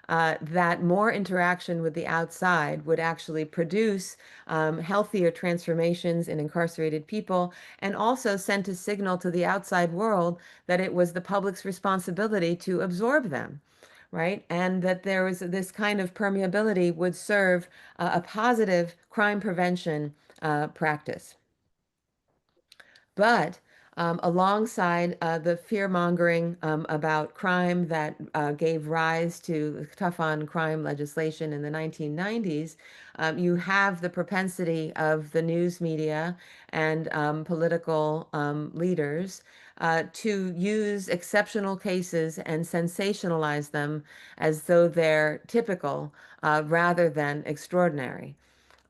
that more interaction with the outside would actually produce healthier transformations in incarcerated people and also sent a signal to the outside world that it was the public's responsibility to absorb them, right? And that there was this kind of permeability would serve a positive crime prevention practice. But alongside the fear mongering about crime that gave rise to tough on crime legislation in the 1990s, you have the propensity of the news media and political leaders to use exceptional cases and sensationalize them as though they're typical rather than extraordinary.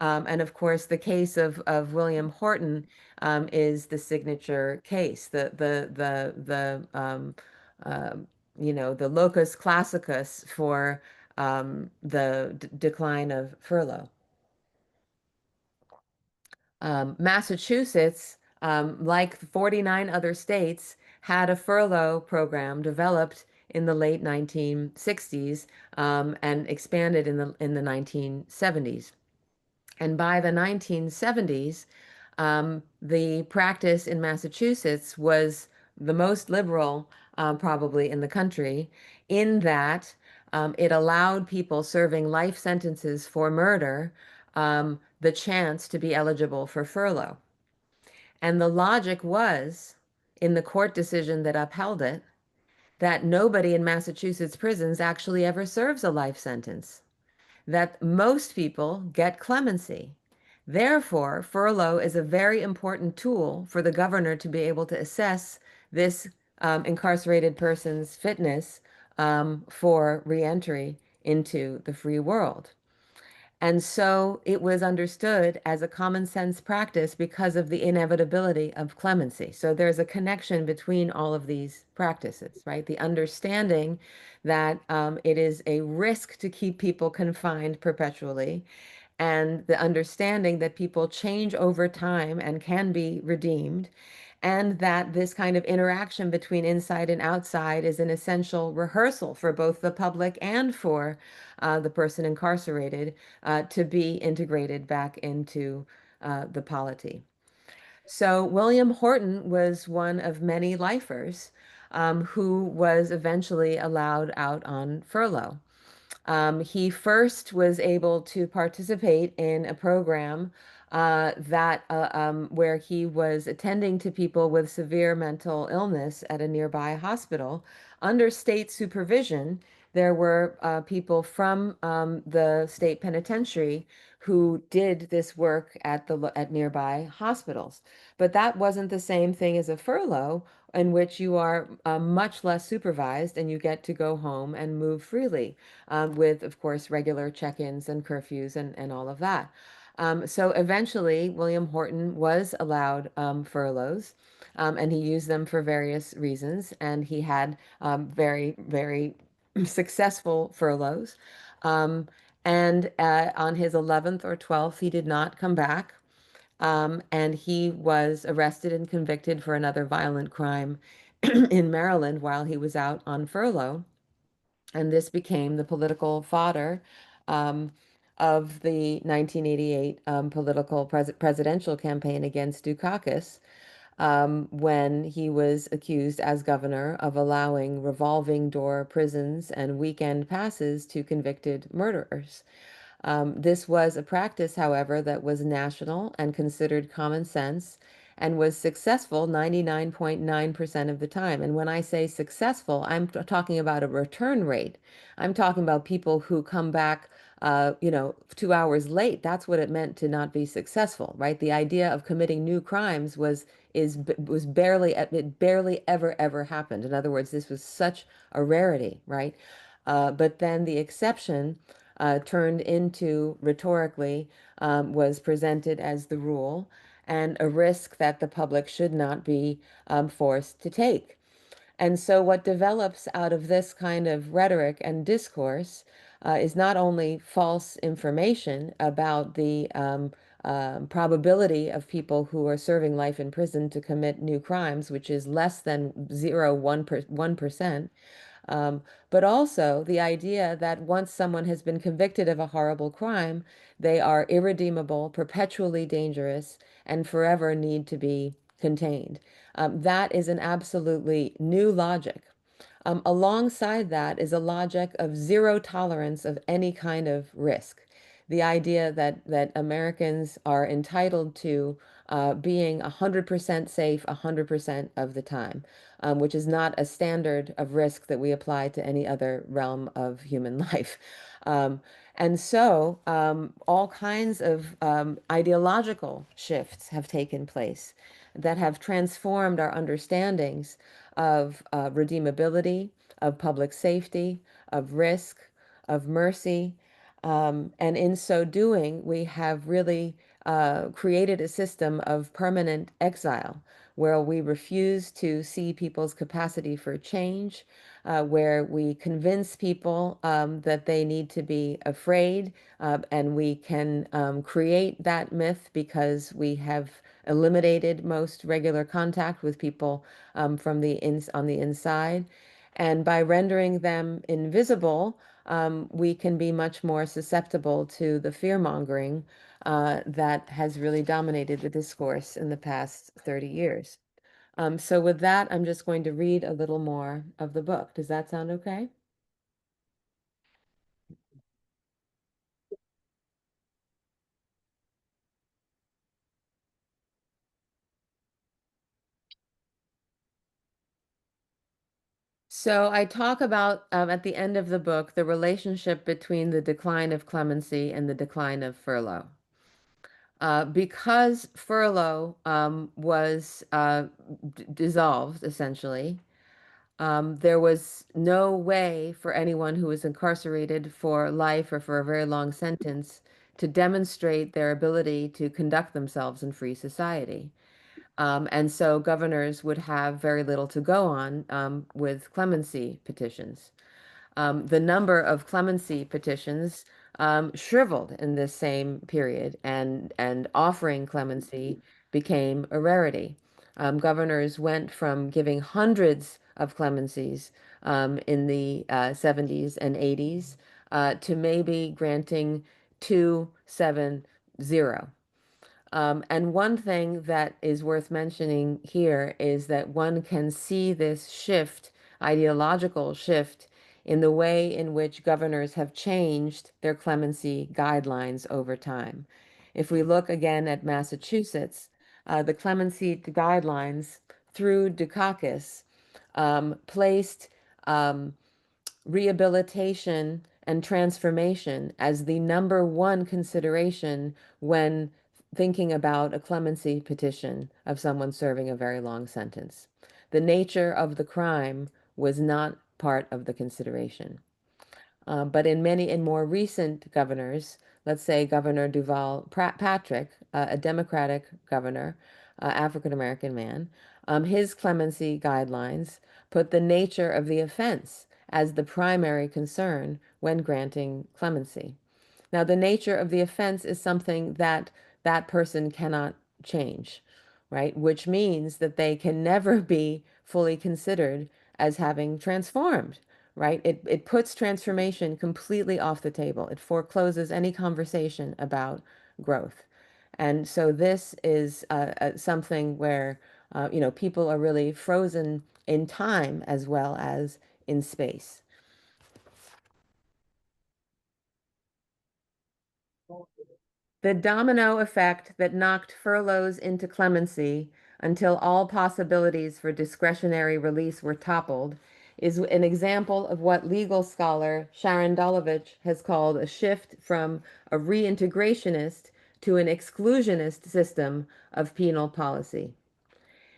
And of course, the case of William Horton is the signature case, uh, the locus classicus for the decline of furlough. Massachusetts, like 49 other states, had a furlough program developed in the late 1960s and expanded in the 1970s. And by the 1970s, the practice in Massachusetts was the most liberal, probably in the country, in that it allowed people serving life sentences for murder the chance to be eligible for furlough. And the logic was, in the court decision that upheld it, that nobody in Massachusetts prisons actually ever serves a life sentence, that most people get clemency. Therefore, furlough is a very important tool for the governor to be able to assess this incarcerated person's fitness for reentry into the free world. And so it was understood as a common sense practice because of the inevitability of clemency. So there's a connection between all of these practices, right? The understanding that it is a risk to keep people confined perpetually, and the understanding that people change over time and can be redeemed, and that this kind of interaction between inside and outside is an essential rehearsal for both the public and for the person incarcerated to be integrated back into the polity. So William Horton was one of many lifers who was eventually allowed out on furlough. He first was able to participate in a program where he was attending to people with severe mental illness at a nearby hospital under state supervision. There were people from the state penitentiary who did this work at nearby hospitals. But that wasn't the same thing as a furlough, in which you are much less supervised and you get to go home and move freely with, of course, regular check-ins and curfews and all of that. So eventually, William Horton was allowed furloughs, and he used them for various reasons, and he had very, very successful furloughs. Um, and on his 11th or 12th, he did not come back. And he was arrested and convicted for another violent crime in Maryland while he was out on furlough. And this became the political fodder um, of the 1988 presidential campaign against Dukakis, when he was accused as governor of allowing revolving door prisons and weekend passes to convicted murderers. This was a practice, however, that was national and considered common sense and was successful 99.9% of the time. And when I say successful, I'm talking about a return rate. I'm talking about people who come back, 2 hours late. That's what it meant to not be successful, right? The idea of committing new crimes was barely, it barely ever happened. In other words, this was such a rarity, right? But then the exception turned into rhetorically was presented as the rule and a risk that the public should not be forced to take. And so, what develops out of this kind of rhetoric and discourse is not only false information about the probability of people who are serving life in prison to commit new crimes, which is less than 1%, but also the idea that once someone has been convicted of a horrible crime, they are irredeemable, perpetually dangerous, and forever need to be contained. That is an absolutely new logic. Alongside that is a logic of zero tolerance of any kind of risk. The idea that Americans are entitled to being 100% safe 100% of the time, which is not a standard of risk that we apply to any other realm of human life. Um, and so all kinds of ideological shifts have taken place that have transformed our understandings of redeemability, of public safety, of risk, of mercy. And in so doing, we have really created a system of permanent exile where we refuse to see people's capacity for change, where we convince people that they need to be afraid, and we can create that myth because we have eliminated most regular contact with people on the inside. And by rendering them invisible, we can be much more susceptible to the fear mongering that has really dominated the discourse in the past 30 years. So with that, I'm just going to read a little more of the book. Does that sound okay? So I talk about at the end of the book the relationship between the decline of clemency and the decline of furlough. Because furlough was dissolved, essentially, there was no way for anyone who was incarcerated for life or for a very long sentence to demonstrate their ability to conduct themselves in free society. And so governors would have very little to go on with clemency petitions. The number of clemency petitions shriveled in this same period, and offering clemency became a rarity. Governors went from giving hundreds of clemencies in the 70s and 80s to maybe granting 270. And one thing that is worth mentioning here is that one can see this shift, ideological shift, in the way in which governors have changed their clemency guidelines over time. If we look again at Massachusetts, the clemency guidelines through Dukakis placed rehabilitation and transformation as the number one consideration when thinking about a clemency petition of someone serving a very long sentence. The nature of the crime was not part of the consideration. But in more recent governors, let's say Governor Duval Patrick, a Democratic governor, African American man, his clemency guidelines put the nature of the offense as the primary concern when granting clemency. Now, the nature of the offense is something that that person cannot change, right? Which means that they can never be fully considered as having transformed, right? It puts transformation completely off the table. It forecloses any conversation about growth. And so this is something where, people are really frozen in time as well as in space. The domino effect that knocked furloughs into clemency until all possibilities for discretionary release were toppled is an example of what legal scholar Sharon Dolovich has called a shift from a reintegrationist to an exclusionist system of penal policy.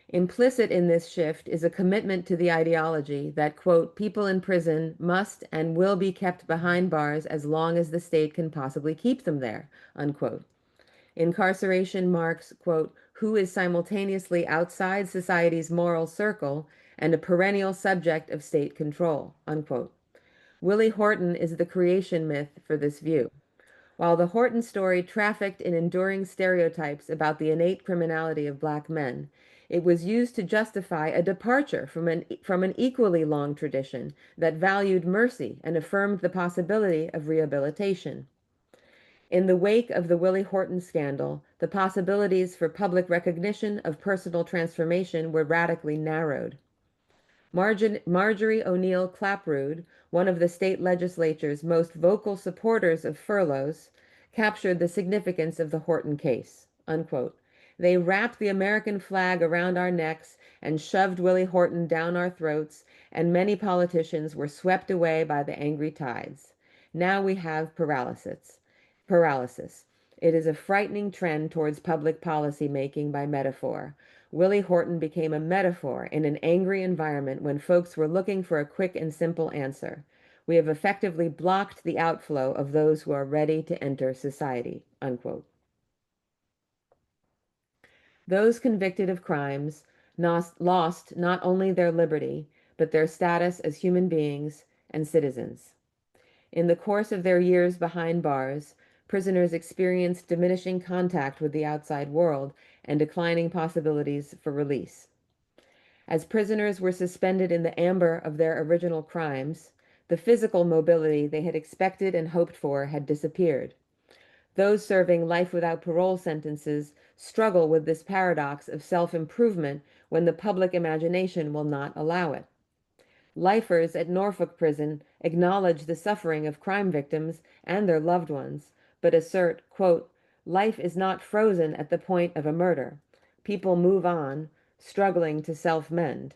Implicit in this shift is a commitment to the ideology that, quote, people in prison must and will be kept behind bars as long as the state can possibly keep them there, unquote. Incarceration marks, quote, who is simultaneously outside society's moral circle and a perennial subject of state control, unquote. Willie Horton is the creation myth for this view. While the Horton story trafficked in enduring stereotypes about the innate criminality of black men, it was used to justify a departure from an equally long tradition that valued mercy and affirmed the possibility of rehabilitation. In the wake of the Willie Horton scandal, the possibilities for public recognition of personal transformation were radically narrowed. Marjorie O'Neill Clapprood, one of the state legislature's most vocal supporters of furloughs, captured the significance of the Horton case, unquote. They wrapped the American flag around our necks and shoved Willie Horton down our throats, and many politicians were swept away by the angry tides. Now we have paralysis. It is a frightening trend towards public policy making by metaphor. Willie Horton became a metaphor in an angry environment when folks were looking for a quick and simple answer. We have effectively blocked the outflow of those who are ready to enter society, unquote. Those convicted of crimes lost not only their liberty, but their status as human beings and citizens. In the course of their years behind bars, prisoners experienced diminishing contact with the outside world and declining possibilities for release. As prisoners were suspended in the amber of their original crimes, the physical mobility they had expected and hoped for had disappeared. Those serving life without parole sentences struggle with this paradox of self-improvement when the public imagination will not allow it. Lifers at Norfolk Prison acknowledge the suffering of crime victims and their loved ones, but assert, quote, life is not frozen at the point of a murder. People move on, struggling to self-mend.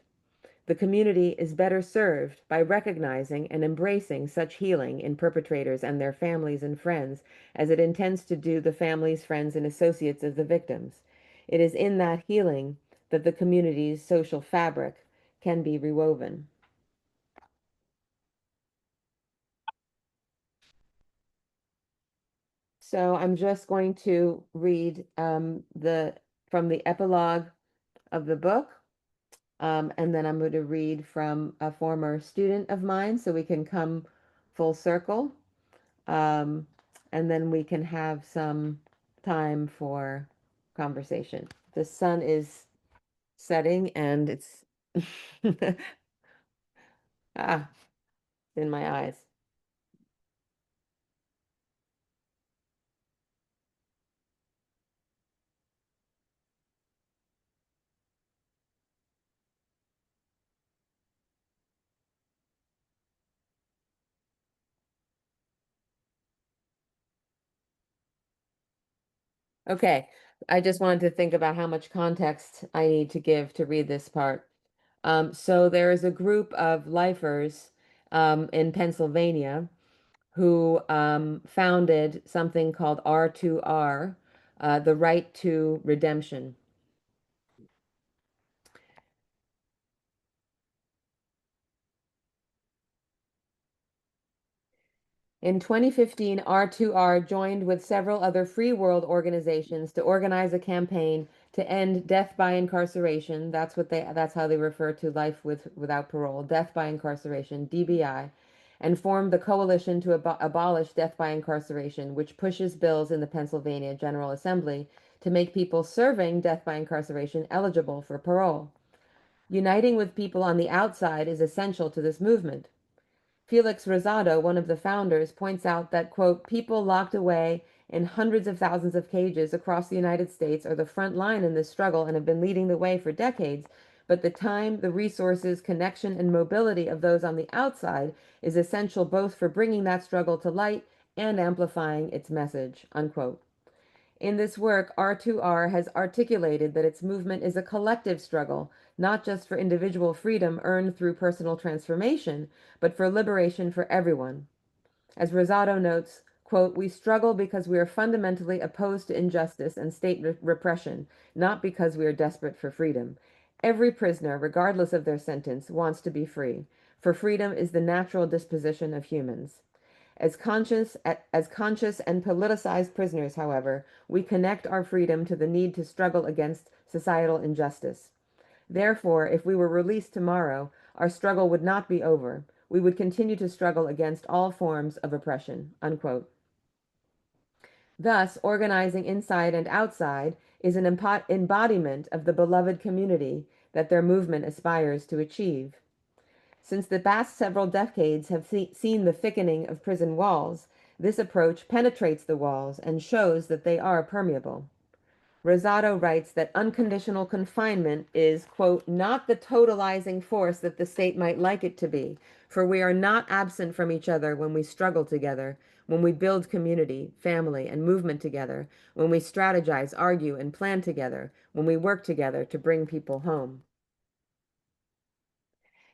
The community is better served by recognizing and embracing such healing in perpetrators and their families and friends as it intends to do the families, friends, and associates of the victims. It is in that healing that the community's social fabric can be rewoven. So I'm just going to read from the epilogue of the book, and then I'm going to read from a former student of mine so we can come full circle. And then we can have some time for conversation. The sun is setting and it's ah, in my eyes. Okay, I just wanted to think about how much context I need to give to read this part. So there is a group of lifers in Pennsylvania who founded something called R2R, the Right to Redemption. In 2015, R2R joined with several other free world organizations to organize a campaign to end death by incarceration. That's how they refer to life without parole, death by incarceration, DBI, and formed the Coalition to Abolish Death by Incarceration, which pushes bills in the Pennsylvania General Assembly to make people serving death by incarceration eligible for parole. Uniting with people on the outside is essential to this movement. Felix Rosado, one of the founders, points out that, quote, people locked away in hundreds of thousands of cages across the United States are the front line in this struggle and have been leading the way for decades. But the time, the resources, connection, and mobility of those on the outside is essential both for bringing that struggle to light and amplifying its message, unquote. In this work, R2R has articulated that its movement is a collective struggle, not just for individual freedom earned through personal transformation, but for liberation for everyone. As Rosado notes, quote, we struggle because we are fundamentally opposed to injustice and state repression, not because we are desperate for freedom. Every prisoner, regardless of their sentence, wants to be free, for freedom is the natural disposition of humans. As conscious and politicized prisoners, however, we connect our freedom to the need to struggle against societal injustice. Therefore, if we were released tomorrow, our struggle would not be over. We would continue to struggle against all forms of oppression, unquote. Thus, organizing inside and outside is an embodiment of the beloved community that their movement aspires to achieve. Since the past several decades have seen the thickening of prison walls, this approach penetrates the walls and shows that they are permeable. Rosado writes that unconditional confinement is, quote, not the totalizing force that the state might like it to be, for we are not absent from each other when we struggle together, when we build community, family, and movement together, when we strategize, argue, and plan together, when we work together to bring people home.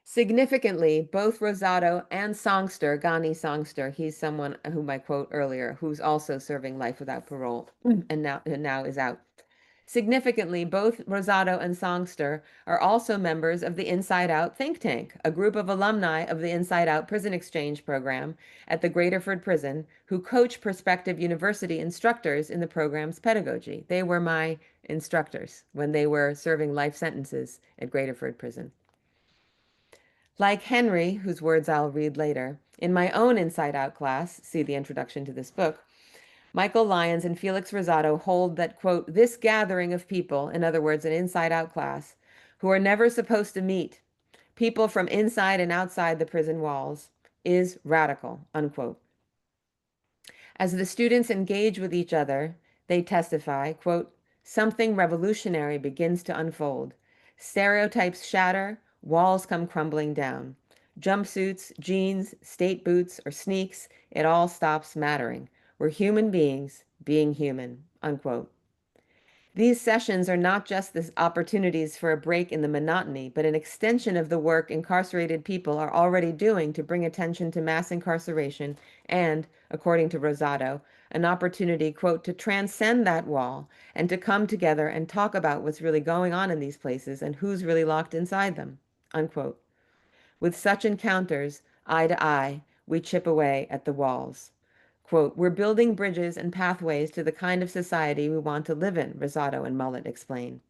Significantly, both Rosado and Songster, Ghani Songster, he's someone whom I quote earlier, who's also serving life without parole and now is out. Significantly, both Rosado and Songster are also members of the Inside Out think tank, a group of alumni of the Inside Out Prison Exchange program at the Graterford Prison who coach prospective university instructors in the program's pedagogy. They were my instructors when they were serving life sentences at Graterford Prison. Like Henry, whose words I'll read later, in my own Inside Out class, see the introduction to this book, Michael Lyons and Felix Rosado hold that, quote, this gathering of people, in other words, an Inside Out class, who are never supposed to meet, people from inside and outside the prison walls, is radical, unquote. As the students engage with each other, they testify, quote, something revolutionary begins to unfold. Stereotypes shatter, walls come crumbling down. Jumpsuits, jeans, state boots, or sneaks, it all stops mattering. We're human beings being human, unquote. These sessions are not just the opportunities for a break in the monotony, but an extension of the work incarcerated people are already doing to bring attention to mass incarceration and, according to Rosado, an opportunity, quote, to transcend that wall and to come together and talk about what's really going on in these places and who's really locked inside them, unquote. With such encounters, eye to eye, we chip away at the walls. Quote, we're building bridges and pathways to the kind of society we want to live in, Rosado and Mullet explain.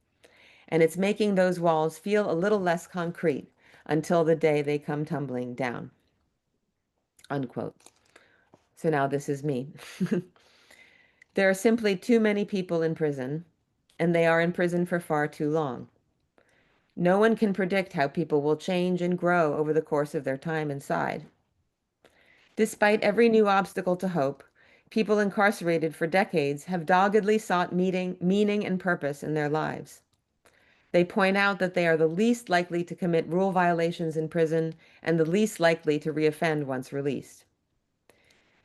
And it's making those walls feel a little less concrete until the day they come tumbling down. Unquote. So now this is me. There are simply too many people in prison, and they are in prison for far too long. No one can predict how people will change and grow over the course of their time inside. Despite every new obstacle to hope, people incarcerated for decades have doggedly sought meaning and purpose in their lives. They point out that they are the least likely to commit rule violations in prison and the least likely to reoffend once released.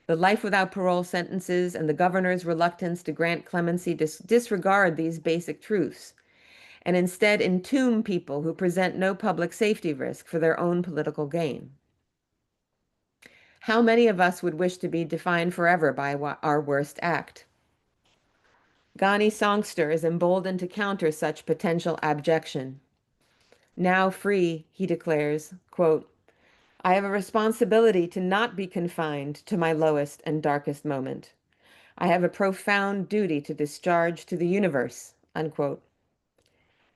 The life without parole sentences and the governor's reluctance to grant clemency disregard these basic truths and instead entomb people who present no public safety risk for their own political gain. How many of us would wish to be defined forever by our worst act? Ghani Songster is emboldened to counter such potential abjection. Now free, he declares, quote, I have a responsibility to not be confined to my lowest and darkest moment. I have a profound duty to discharge to the universe, unquote.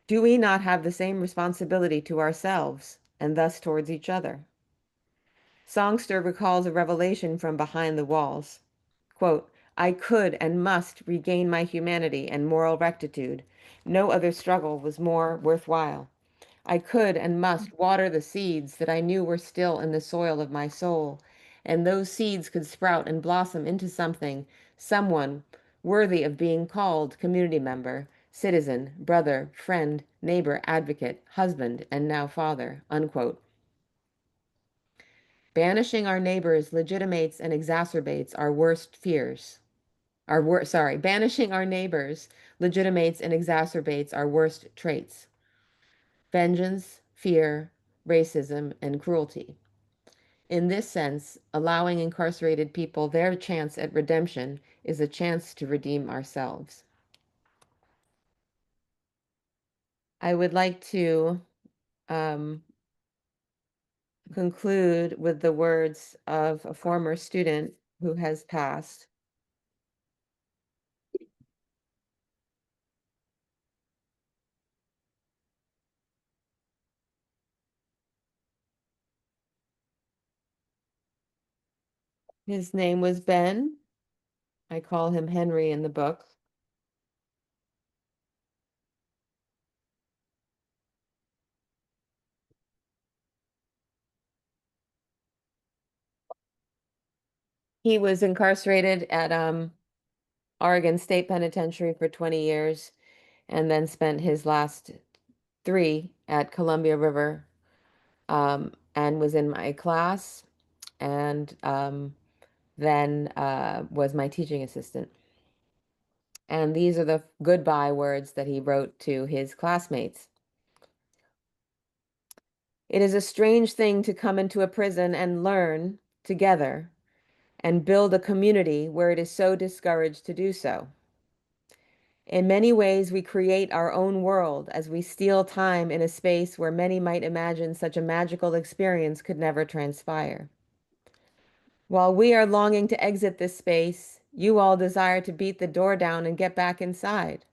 Do we not have the same responsibility to ourselves and thus towards each other? Songster recalls a revelation from behind the walls. Quote, I could and must regain my humanity and moral rectitude. No other struggle was more worthwhile. I could and must water the seeds that I knew were still in the soil of my soul, and those seeds could sprout and blossom into something, someone worthy of being called community member, citizen, brother, friend, neighbor, advocate, husband, and now father, unquote. Banishing our neighbors legitimates and exacerbates our worst fears. Banishing our neighbors legitimates and exacerbates our worst traits. Vengeance, fear, racism, and cruelty. In this sense, allowing incarcerated people their chance at redemption is a chance to redeem ourselves. I would like to conclude with the words of a former student who has passed. His name was Ben. I call him Henry in the book. He was incarcerated at Oregon State Penitentiary for 20 years and then spent his last 3 at Columbia River, and was in my class and then was my teaching assistant. And these are the goodbye words that he wrote to his classmates. It is a strange thing to come into a prison and learn together and build a community where it is so discouraged to do so. In many ways, we create our own world as we steal time in a space where many might imagine such a magical experience could never transpire. While we are longing to exit this space, you all desire to beat the door down and get back inside.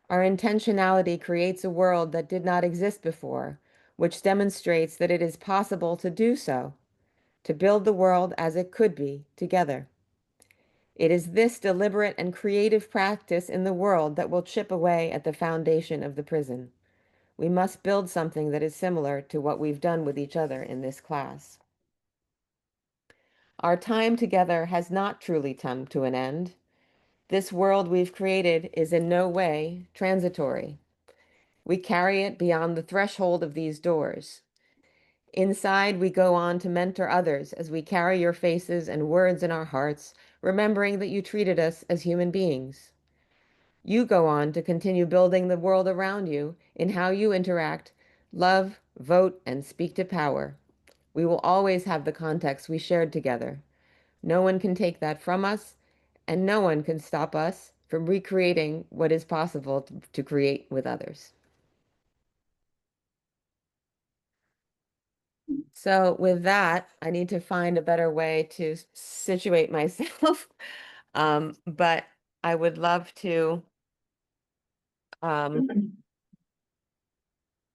Our intentionality creates a world that did not exist before, which demonstrates that it is possible to do so, to build the world as it could be together. It is this deliberate and creative practice in the world that will chip away at the foundation of the prison. We must build something that is similar to what we've done with each other in this class. Our time together has not truly come to an end. This world we've created is in no way transitory. We carry it beyond the threshold of these doors. Inside, we go on to mentor others as we carry your faces and words in our hearts, remembering that you treated us as human beings. You go on to continue building the world around you in how you interact, love, vote, and speak to power. We will always have the context we shared together. No one can take that from us, and no one can stop us from recreating what is possible to create with others. So with that, I need to find a better way to situate myself. But I would love to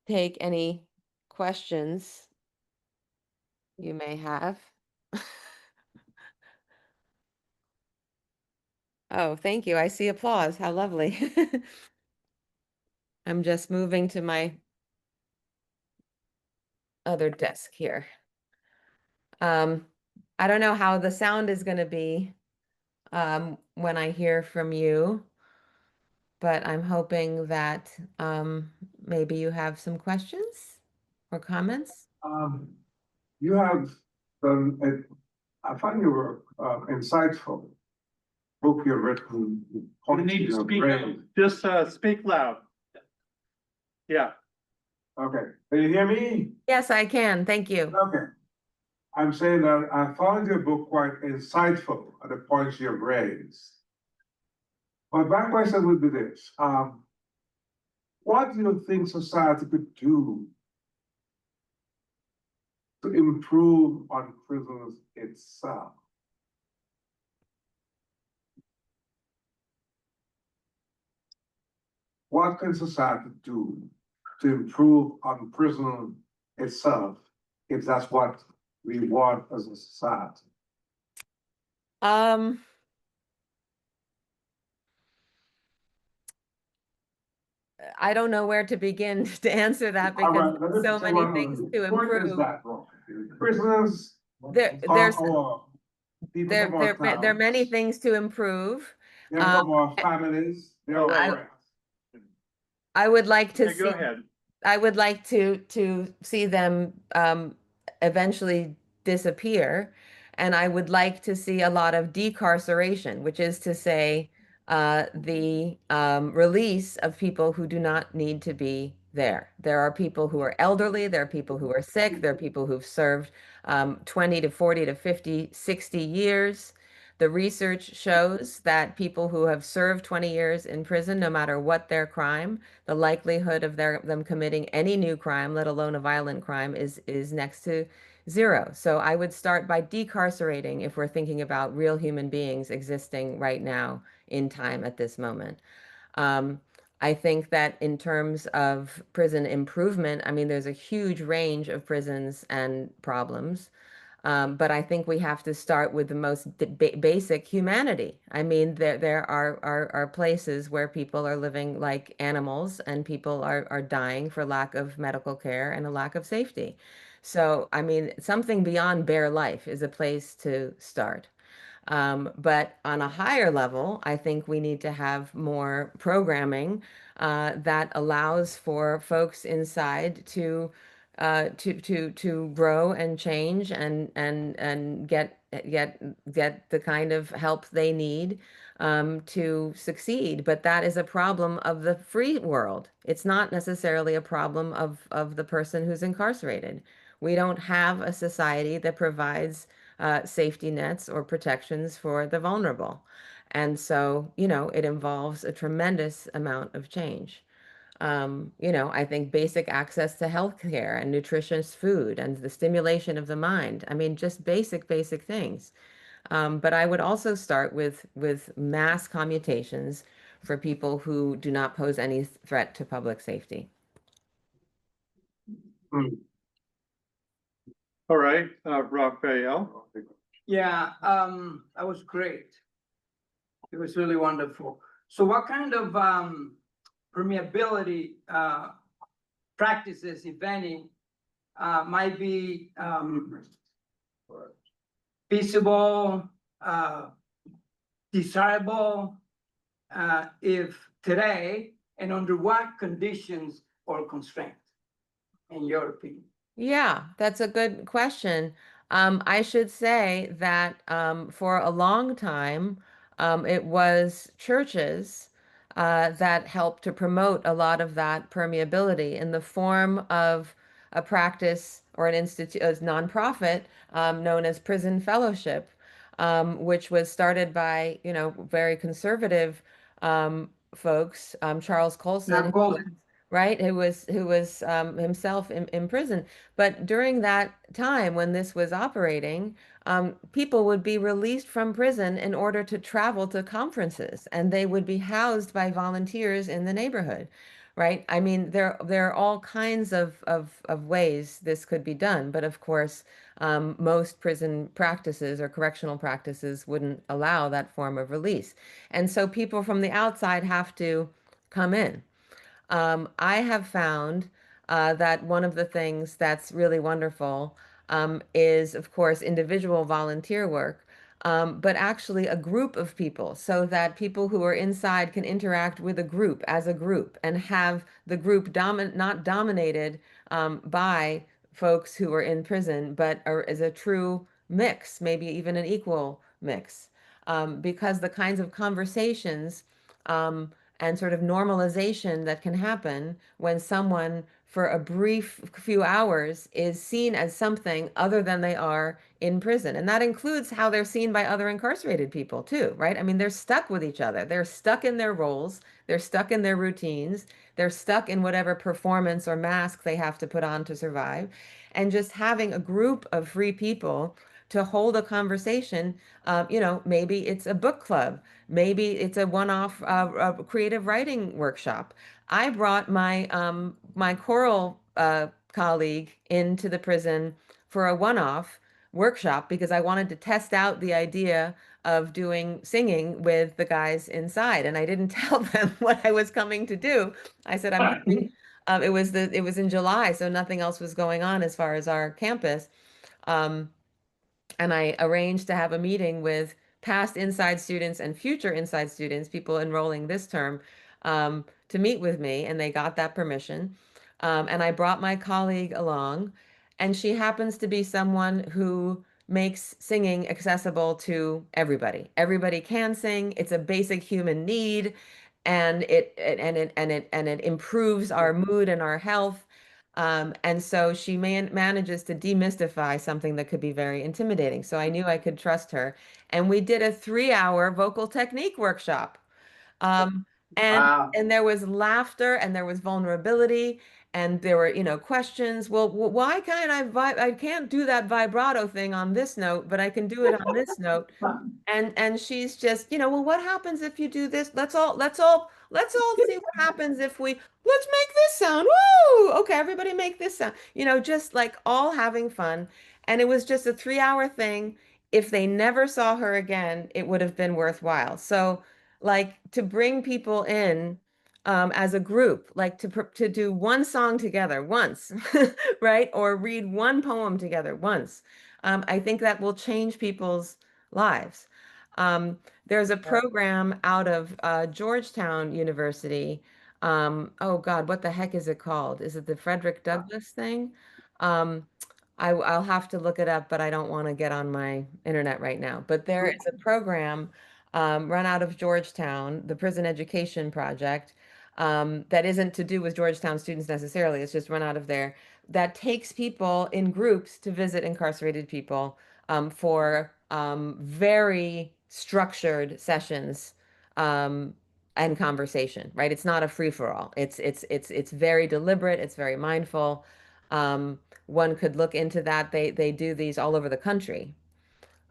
take any questions you may have. Oh, thank you. I see applause. How lovely. I'm just moving to my other desk here. I don't know how the sound is gonna be when I hear from you, but I'm hoping that maybe you have some questions or comments. You have done, I find your work insightful. Book you've written. You need to speak up. Just speak loud. Yeah, Okay, can you hear me? Yes, I can. Thank you. Okay. I'm saying that I found your book quite insightful at the points you've raised. But my question would be this, what do you think society could do to improve on prisons itself? What can society do to improve on prison itself, if that's what we want as a society? Um, I don't know where to begin to answer that All because right, let there's me so say many one things more. to What is improve. that, bro? Prisoners There's are people from our there are many towns, things to improve. they're from our families, they're I- around. I would like to okay, go see, ahead. I would like to see them eventually disappear. And I would like to see a lot of decarceration, which is to say, the release of people who do not need to be there. There are people who are elderly, there are people who are sick, there are people who've served 20 to 40 to 50, 60 years. The research shows that people who have served 20 years in prison, no matter what their crime, the likelihood of them committing any new crime, let alone a violent crime, is next to zero. So I would start by decarcerating if we're thinking about real human beings existing right now in time at this moment. Um, I think that in terms of prison improvement, I mean, there's a huge range of prisons and problems. But I think we have to start with the most basic humanity. I mean, there are places where people are living like animals and people are dying for lack of medical care and a lack of safety. So, I mean, something beyond bare life is a place to start. But on a higher level, I think we need to have more programming that allows for folks inside to grow and change and get the kind of help they need to succeed. But that is a problem of the free world. It's not necessarily a problem of the person who's incarcerated. We don't have a society that provides safety nets or protections for the vulnerable. And so, it involves a tremendous amount of change. I think basic access to healthcare and nutritious food and the stimulation of the mind. I mean, just basic things. But I would also start with mass commutations for people who do not pose any threat to public safety. All right, Raphael. Yeah, that was great. It was really wonderful. So what kind of permeability practices, if any, might be feasible, desirable, if today, and under what conditions or constraints, in your opinion? Yeah, that's a good question. I should say that for a long time, it was churches that helped to promote a lot of that permeability in the form of a practice or an institute, a nonprofit known as Prison Fellowship, which was started by, very conservative folks, Charles Colson, right, who was himself in prison. But during that time when this was operating, people would be released from prison in order to travel to conferences, and they would be housed by volunteers in the neighborhood, right? I mean, there are all kinds of ways this could be done, but of course, most prison practices or correctional practices wouldn't allow that form of release. And so people from the outside have to come in. I have found that one of the things that's really wonderful is, of course, individual volunteer work, but actually a group of people so that people who are inside can interact with a group as a group and have the group not dominated by folks who are in prison, but are as a true mix, maybe even an equal mix. Because the kinds of conversations um, and sort of normalization that can happen when someone for a brief few hours is seen as something other than they are in prison. And that includes how they're seen by other incarcerated people too, right? I mean, they're stuck with each other. They're stuck in their roles. They're stuck in their routines. They're stuck in whatever performance or mask they have to put on to survive. And just having a group of free people to hold a conversation, maybe it's a book club. Maybe it's a one-off creative writing workshop. I brought my choral colleague into the prison for a one-off workshop because I wanted to test out the idea of doing singing with the guys inside, and I didn't tell them what I was coming to do. I said I'm coming. It was in July, so nothing else was going on as far as our campus. Um, and I arranged to have a meeting with past inside students and future inside students, people enrolling this term, to meet with me, and they got that permission. And I brought my colleague along, and she happens to be someone who makes singing accessible to everybody. Everybody can sing. It's a basic human need, and it improves our mood and our health. And so she manages to demystify something that could be very intimidating. So I knew I could trust her. And we did a 3-hour vocal technique workshop. Um, and Wow. and there was laughter and there was vulnerability and there were, questions. Well, why can't I can't do that vibrato thing on this note, but I can do it on this note. And she's just, well, what happens if you do this? Let's all see what happens if let's make this sound. Woo! Okay, everybody make this sound. Just like all having fun. And it was just a 3-hour thing. If they never saw her again, it would have been worthwhile. So, like to bring people in as a group, like to do one song together once, right? Or read one poem together once. I think that will change people's lives. Um, there's a program out of Georgetown University. Oh God, what the heck is it called? Is it the Frederick Douglass thing? Um, I'll have to look it up, but I don't want to get on my internet right now. But there is a program run out of Georgetown, the Prison Education Project, that isn't to do with Georgetown students necessarily. It's just run out of there that takes people in groups to visit incarcerated people for very structured sessions and conversation, right? It's not a free-for-all. It's very deliberate, it's very mindful. One could look into that. They do these all over the country.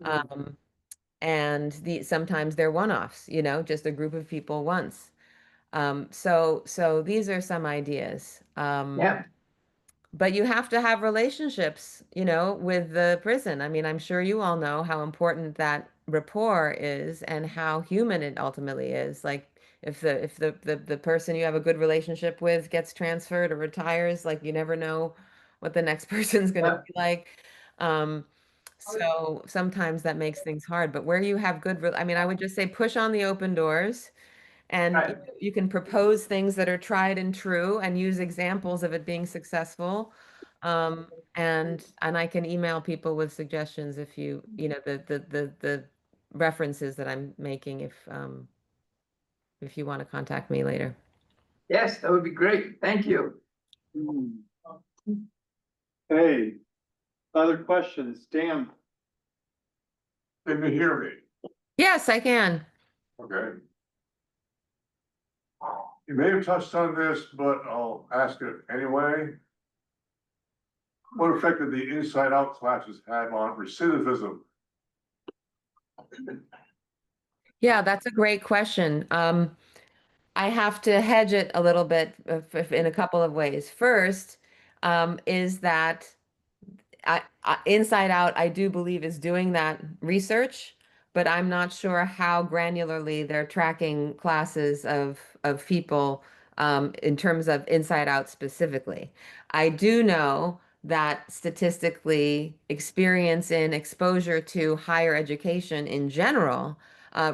Um, and sometimes they're one-offs, just a group of people once. So these are some ideas. Yeah. But you have to have relationships, with the prison. I mean, I'm sure you all know how important that rapport is and how human it ultimately is. Like if the person you have a good relationship with gets transferred or retires, like you never know what the next person's going to Yeah. be like. Um, so sometimes that makes things hard, but where you have I mean, I would just say push on the open doors and Right. you can propose things that are tried and true and use examples of it being successful. And I can email people with suggestions if the references that I'm making if you want to contact me later. Yes, that would be great. Thank you. Hey, other questions? Dan? Can you hear me? Yes, I can. Okay. You may have touched on this, but I'll ask it anyway. What effect did the inside out classes have on recidivism? Yeah, that's a great question. I have to hedge it a little bit in a couple of ways. First, is that Inside Out, I do believe is doing that research, but I'm not sure how granularly they're tracking classes of people in terms of inside out specifically. I do know that statistically experience in exposure to higher education in general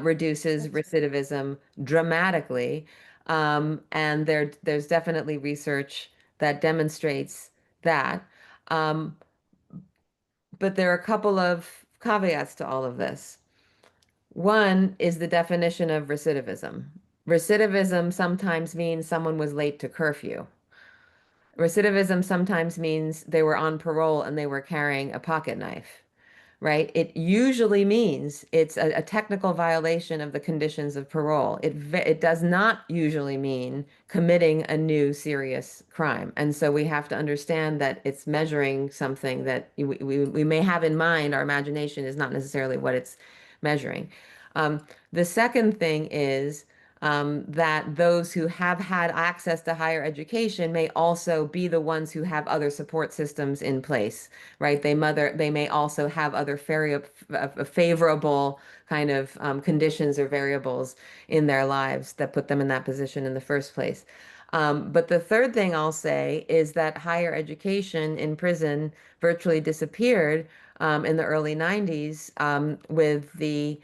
reduces recidivism dramatically. And there's definitely research that demonstrates that. Um, but there are a couple of caveats to all of this. One is the definition of recidivism. Recidivism sometimes means someone was late to curfew. Recidivism sometimes means they were on parole and they were carrying a pocket knife, right? It usually means it's a technical violation of the conditions of parole. It does not usually mean committing a new serious crime. And so we have to understand that it's measuring something that we may have in mind. Our imagination is not necessarily what it's measuring. The second thing is that those who have had access to higher education may also be the ones who have other support systems in place, right? They may also have other favorable kind of conditions or variables in their lives that put them in that position in the first place. But the third thing I'll say is that higher education in prison virtually disappeared in the early 90s with the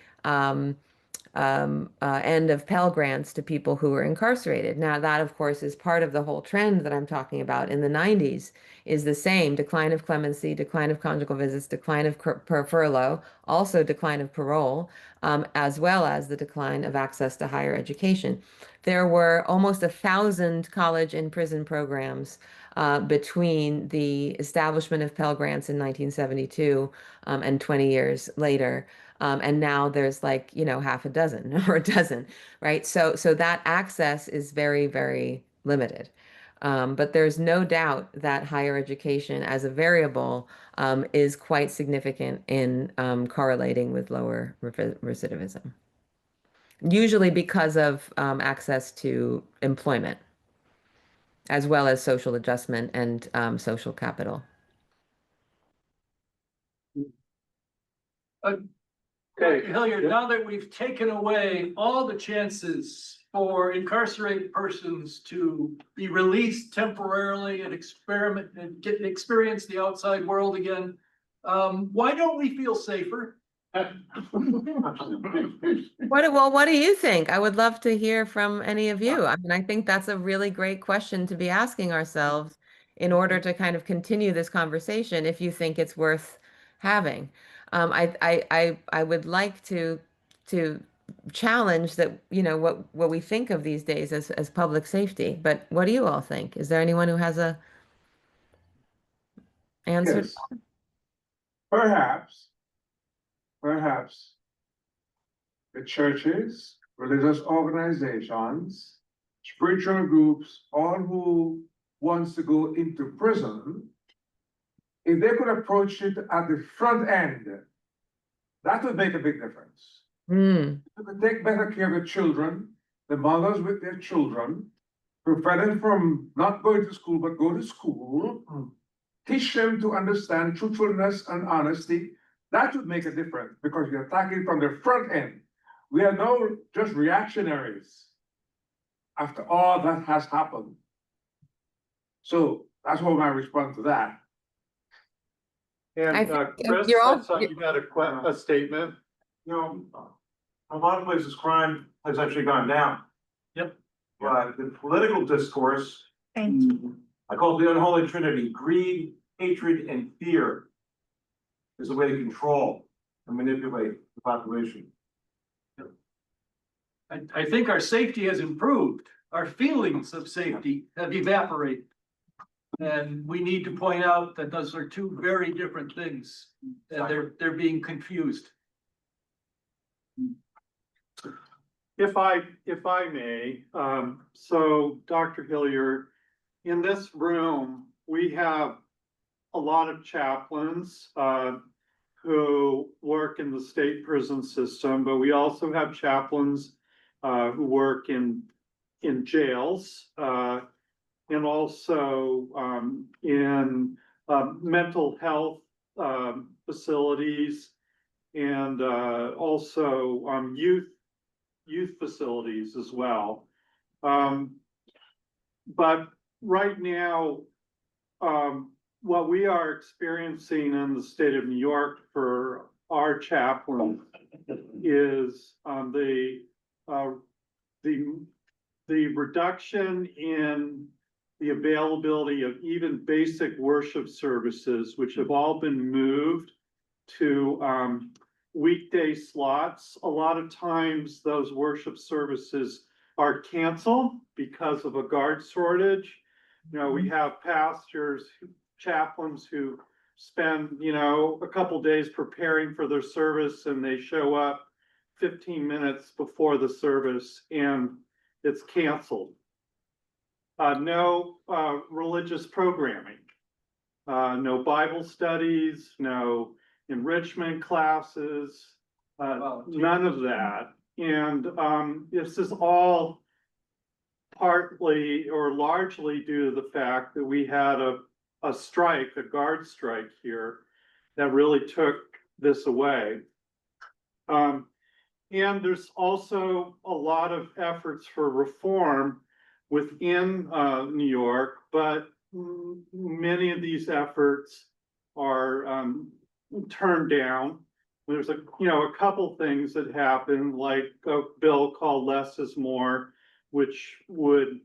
end of Pell Grants to people who were incarcerated. Now, that, of course, is part of the whole trend that I'm talking about in the 90s is the same decline of clemency, decline of conjugal visits, decline of furlough, also decline of parole, as well as the decline of access to higher education. There were almost 1,000 college and prison programs between the establishment of Pell Grants in 1972 and 20 years later. And now there's like, half a dozen or a dozen, right? So that access is very, very limited. But there's no doubt that higher education as a variable is quite significant in correlating with lower recidivism. Usually because of access to employment, as well as social adjustment and social capital. Okay, Hillyer, now that we've taken away all the chances for incarcerated persons to be released temporarily and experiment and experience the outside world again, why don't we feel safer? What do you think? I would love to hear from any of you. I mean, I think that's a really great question to be asking ourselves in order to kind of continue this conversation if you think it's worth having. I would like to challenge that, what we think of these days as public safety. But what do you all think? Is there anyone who has a answer? Yes. Perhaps the churches, religious organizations, spiritual groups, all who wants to go into prison, if they could approach it at the front end, that would make a big difference. Mm. You could take better care of the children, the mothers with their children, prevent them from not going to school, but go to school, teach them to understand truthfulness and honesty. That would make a difference because you're attacking from the front end. We are now just reactionaries after all that has happened. So that's what my response to that. And Chris, you're all- I saw you had a statement. A lot of places crime has actually gone down. Yep. But the political discourse, Thank you. I call it the unholy trinity, greed, hatred, and fear is the way to control and manipulate the population. I think our safety has improved. Our feelings of safety have evaporated. And we need to point out that those are two very different things, and they're being confused. If I may, so Dr. Hillyer, in this room, we have a lot of chaplains who work in the state prison system, but we also have chaplains who work in jails and also in mental health facilities and also youth facilities as well. but right now, what we are experiencing in the state of New York for our chaplain is, uh, the, the reduction in the availability of even basic worship services, which have all been moved to, weekday slots. A lot of times those worship services are canceled because of a guard shortage. You know, we have pastors, chaplains who spend, you know, a couple days preparing for their service and they show up 15 minutes before the service and it's canceled. No religious programming, no Bible studies, no enrichment classes, none of that. And this is all partly or largely due to the fact that we had a strike, a guard strike here that really took this away. And there's also a lot of efforts for reform within New York, but many of these efforts are turned down. There's a couple things that happen, like a bill called Less is More, which would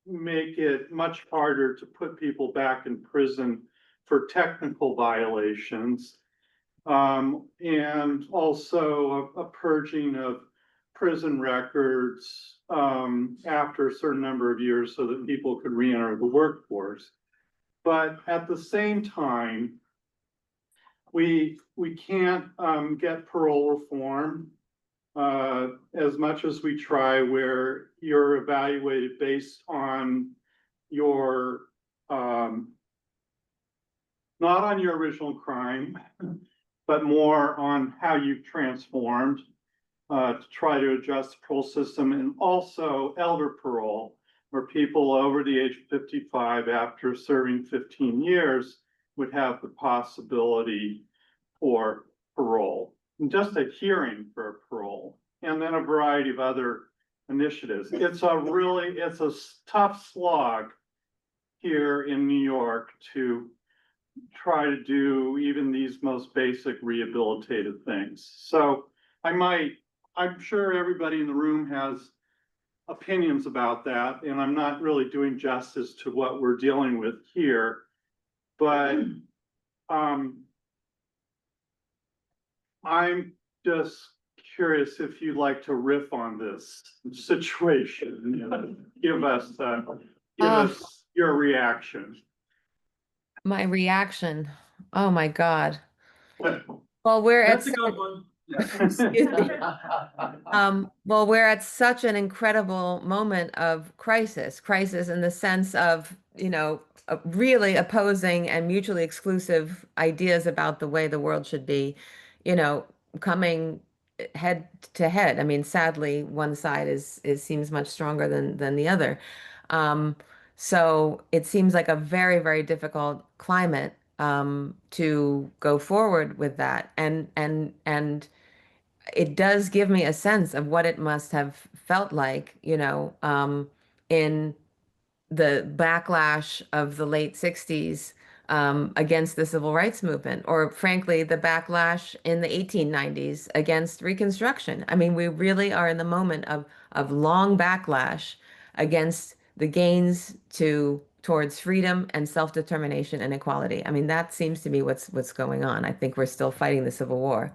make it much harder to put people back in prison for technical violations. And also a purging of prison records after a certain number of years so that people could re-enter the workforce. But at the same time, we can't get parole reform as much as we try, where you're evaluated based on your not on your original crime, but more on how you've transformed to try to adjust the parole system, and also elder parole, where people over the age of 55 after serving 15 years would have the possibility for parole, and just a hearing for parole, and then a variety of other initiatives. It's a tough slog here in New York to try to do even these most basic rehabilitative things. So I'm sure everybody in the room has opinions about that, and I'm not really doing justice to what we're dealing with here. But I'm just curious if you'd like to riff on this situation. Give us your reaction. My reaction. Oh my God. Well, we're at That's a good one. excuse me. Well, we're at such an incredible moment of crisis in the sense of, really opposing and mutually exclusive ideas about the way the world should be, coming head to head. I mean, sadly, one side seems much stronger than the other. So it seems like a very, very difficult climate to go forward with that. And it does give me a sense of what it must have felt like, in the backlash of the late 60s against the civil rights movement, or frankly, the backlash in the 1890s against Reconstruction. I mean, we really are in the moment of long backlash against the gains towards freedom and self-determination and equality. I mean, that seems to be what's going on. I think we're still fighting the Civil War.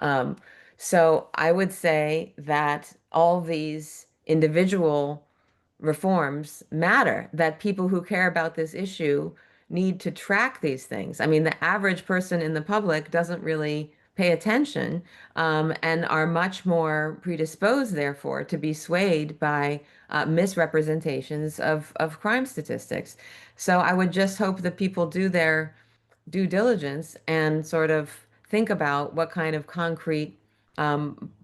Um, so I would say that all these individual reforms matter, that people who care about this issue need to track these things. I mean, the average person in the public doesn't really pay attention and are much more predisposed, therefore, to be swayed by misrepresentations of crime statistics. So I would just hope that people do their due diligence and sort of think about what kind of concrete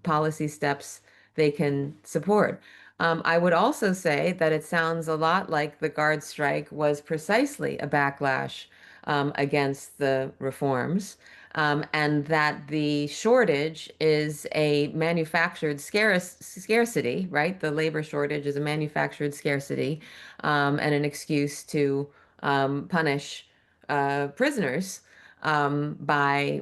policy steps they can support. I would also say that it sounds a lot like the guard strike was precisely a backlash against the reforms. and that the shortage is a manufactured scarcity, right? The labor shortage is a manufactured scarcity, and an excuse to punish prisoners by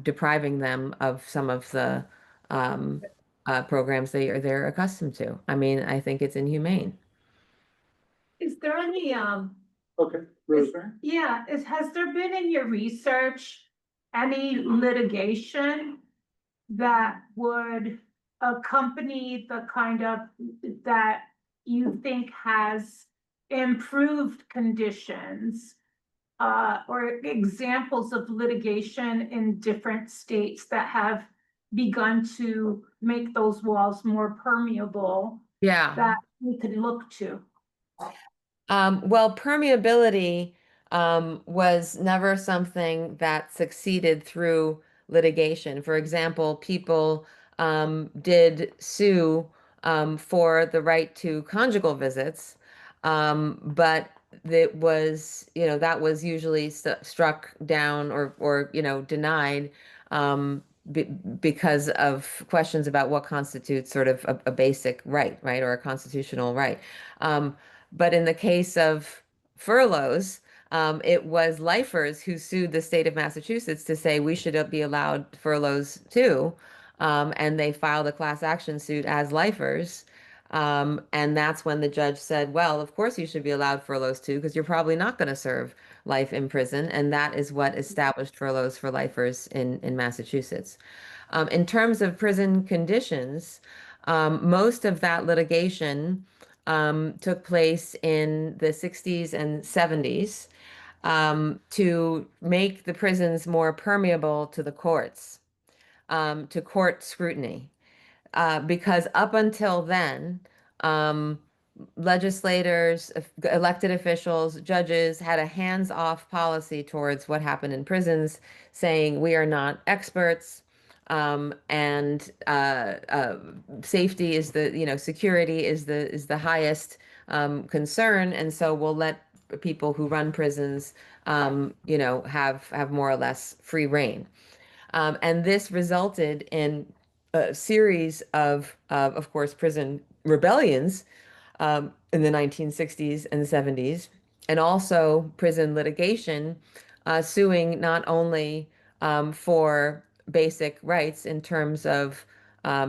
depriving them of some of the um, programs they're accustomed to. I mean, I think it's inhumane. Is there any, Okay, Rosemary? yeah, has there been in your research any litigation that would accompany the kind of, that you think has improved conditions? Or examples of litigation in different states that have begun to make those walls more permeable Yeah. that we could look to? Well, permeability was never something that succeeded through litigation. For example, people did sue for the right to conjugal visits, but it was, that was usually struck down or denied be because of questions about what constitutes sort of a basic right, or a constitutional right. Um, but in the case of furloughs, it was lifers who sued the state of Massachusetts to say we should be allowed furloughs too. And they filed a class action suit as lifers. And that's when the judge said, well, of course you should be allowed furloughs too, because you're probably not going to serve life in prison. And that is what established furloughs for lifers in Massachusetts. In terms of prison conditions, most of that litigation took place in the 60s and 70s to make the prisons more permeable to the courts, to court scrutiny. Because up until then, um, legislators, elected officials, judges had a hands-off policy towards what happened in prisons, saying we are not experts, and safety is security is the highest concern, and so we'll let people who run prisons, have more or less free reign. And this resulted in a series of course, prison rebellions in the 1960s and 70s, and also prison litigation, suing not only for basic rights in terms of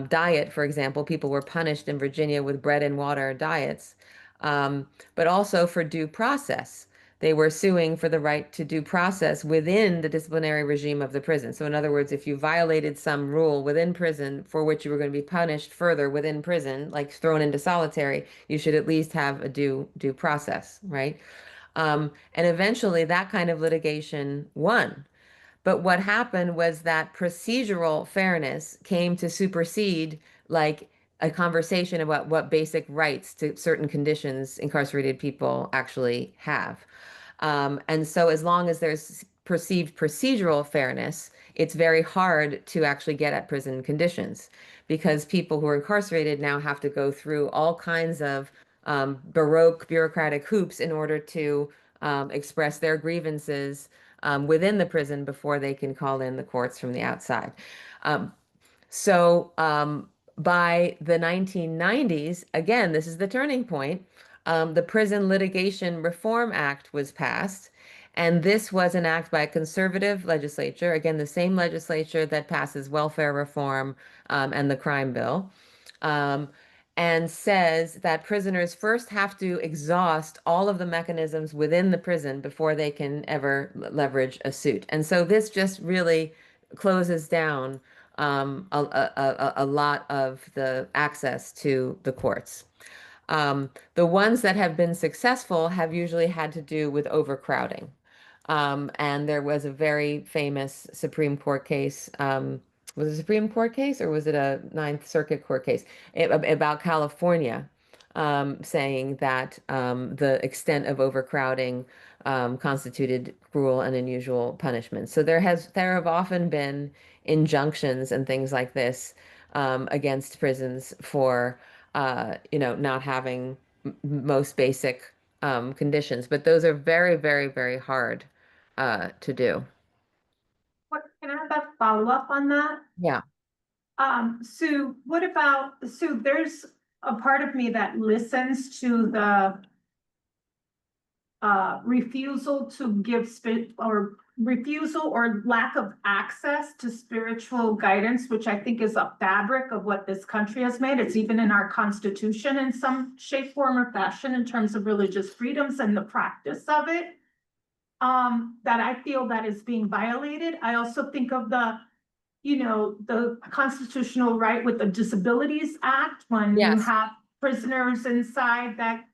diet, for example, people were punished in Virginia with bread and water diets, but also for due process. They were suing for the right to due process within the disciplinary regime of the prison. So, in other words, if you violated some rule within prison for which you were going to be punished further within prison, like thrown into solitary, you should at least have a due process, right? And eventually, that kind of litigation won. But what happened was that procedural fairness came to supersede like a conversation about what basic rights to certain conditions incarcerated people actually have. And so as long as there's perceived procedural fairness, it's very hard to actually get at prison conditions because people who are incarcerated now have to go through all kinds of baroque bureaucratic hoops in order to express their grievances within the prison before they can call in the courts from the outside. Um, so by the 1990s, again, this is the turning point, the Prison Litigation Reform Act was passed. And this was an act by a conservative legislature, again, the same legislature that passes welfare reform and the crime bill, um, and says that prisoners first have to exhaust all of the mechanisms within the prison before they can ever leverage a suit. And so this just really closes down a lot of the access to the courts. The ones that have been successful have usually had to do with overcrowding. And there was a very famous Supreme Court case. Was it a Supreme Court case or was it a Ninth Circuit Court case about California, saying that the extent of overcrowding constituted cruel and unusual punishment. So there have often been injunctions and things like this against prisons for not having most basic conditions, but those are very, very, very hard to do. Can I have a follow-up on that? Yeah. Sue, what about, Sue, there's a part of me that listens to the refusal to give refusal or lack of access to spiritual guidance, which I think is a fabric of what this country has made. It's even in our constitution in some shape, form, or fashion in terms of religious freedoms and the practice of it. That I feel that is being violated. I also think of the constitutional right with the Disabilities Act, when you Yes. have prisoners inside that,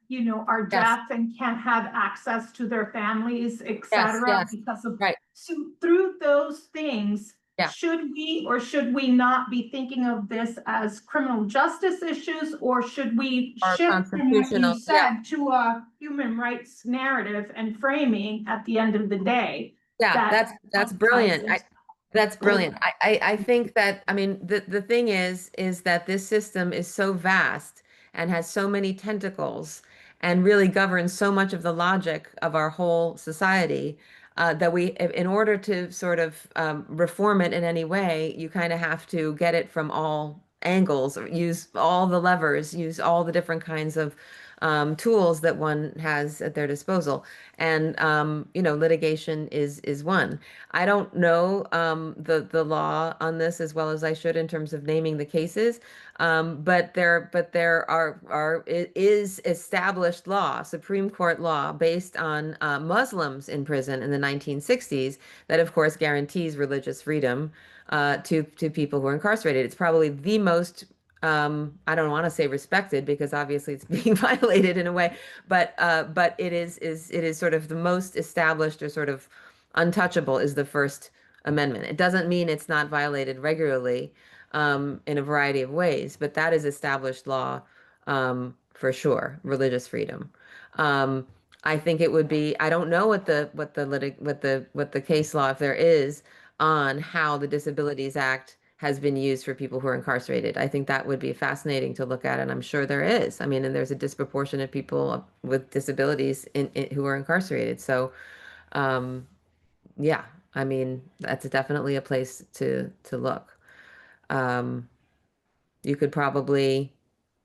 are Yes. deaf and can't have access to their families, et Yes, cetera, yes. because of. Right. So through those things, Yeah. should we or should we not be thinking of this as criminal justice issues, or should we Or shift from what you constitutional, yeah. said to a human rights narrative and framing at the end of the day? Yeah, that's brilliant. That's brilliant. I think that, I mean, the thing is that this system is so vast and has so many tentacles and really governs so much of the logic of our whole society, that in order to sort of reform it in any way, you kind of have to get it from all angles, or use all the levers, use all the different kinds of tools that one has at their disposal. And litigation is one. I don't know the law on this as well as I should in terms of naming the cases, but it is established law, Supreme Court law, based on Muslims in prison in the 1960s that, of course, guarantees religious freedom to people who are incarcerated. It's probably the most I don't want to say respected, because obviously it's being violated in a way, but it is sort of the most established, or sort of untouchable, is the First Amendment. It doesn't mean it's not violated regularly in a variety of ways, but that is established law for sure, religious freedom. I think it would be, I don't know what the case law, if there is, on how the Disabilities Act has been used for people who are incarcerated. I think that would be fascinating to look at, and I'm sure there is. I mean, and there's a disproportionate people with disabilities who are incarcerated. So, yeah, I mean, that's definitely a place to look. You could probably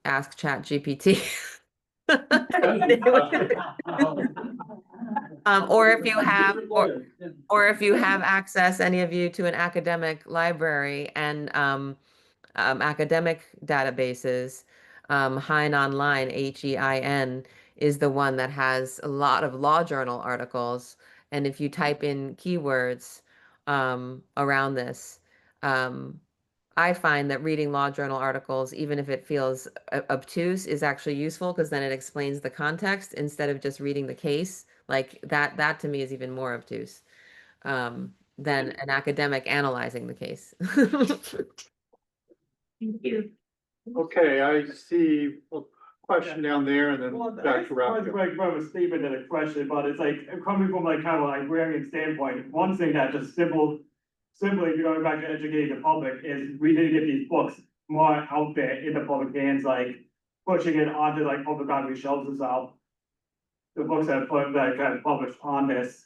ask ChatGPT. Or if you have, or if you have access, any of you, to an academic library and academic databases, Hein Online, HEIN, is the one that has a lot of law journal articles. And if you type in keywords around this, I find that reading law journal articles, even if it feels obtuse, is actually useful, because then it explains the context instead of just reading the case. Like that to me is even more obtuse than an academic analyzing the case. Thank you. Okay, I see a question down there, and Well, then I back guess to more Ralph. like a statement than a question, but it's like, coming from like kind of like librarian standpoint, one thing that just simply, if you're going back to educating the public, is we need to get these books more out there in the public hands, like pushing it onto like public library shelves and stuff. The books that got published on this.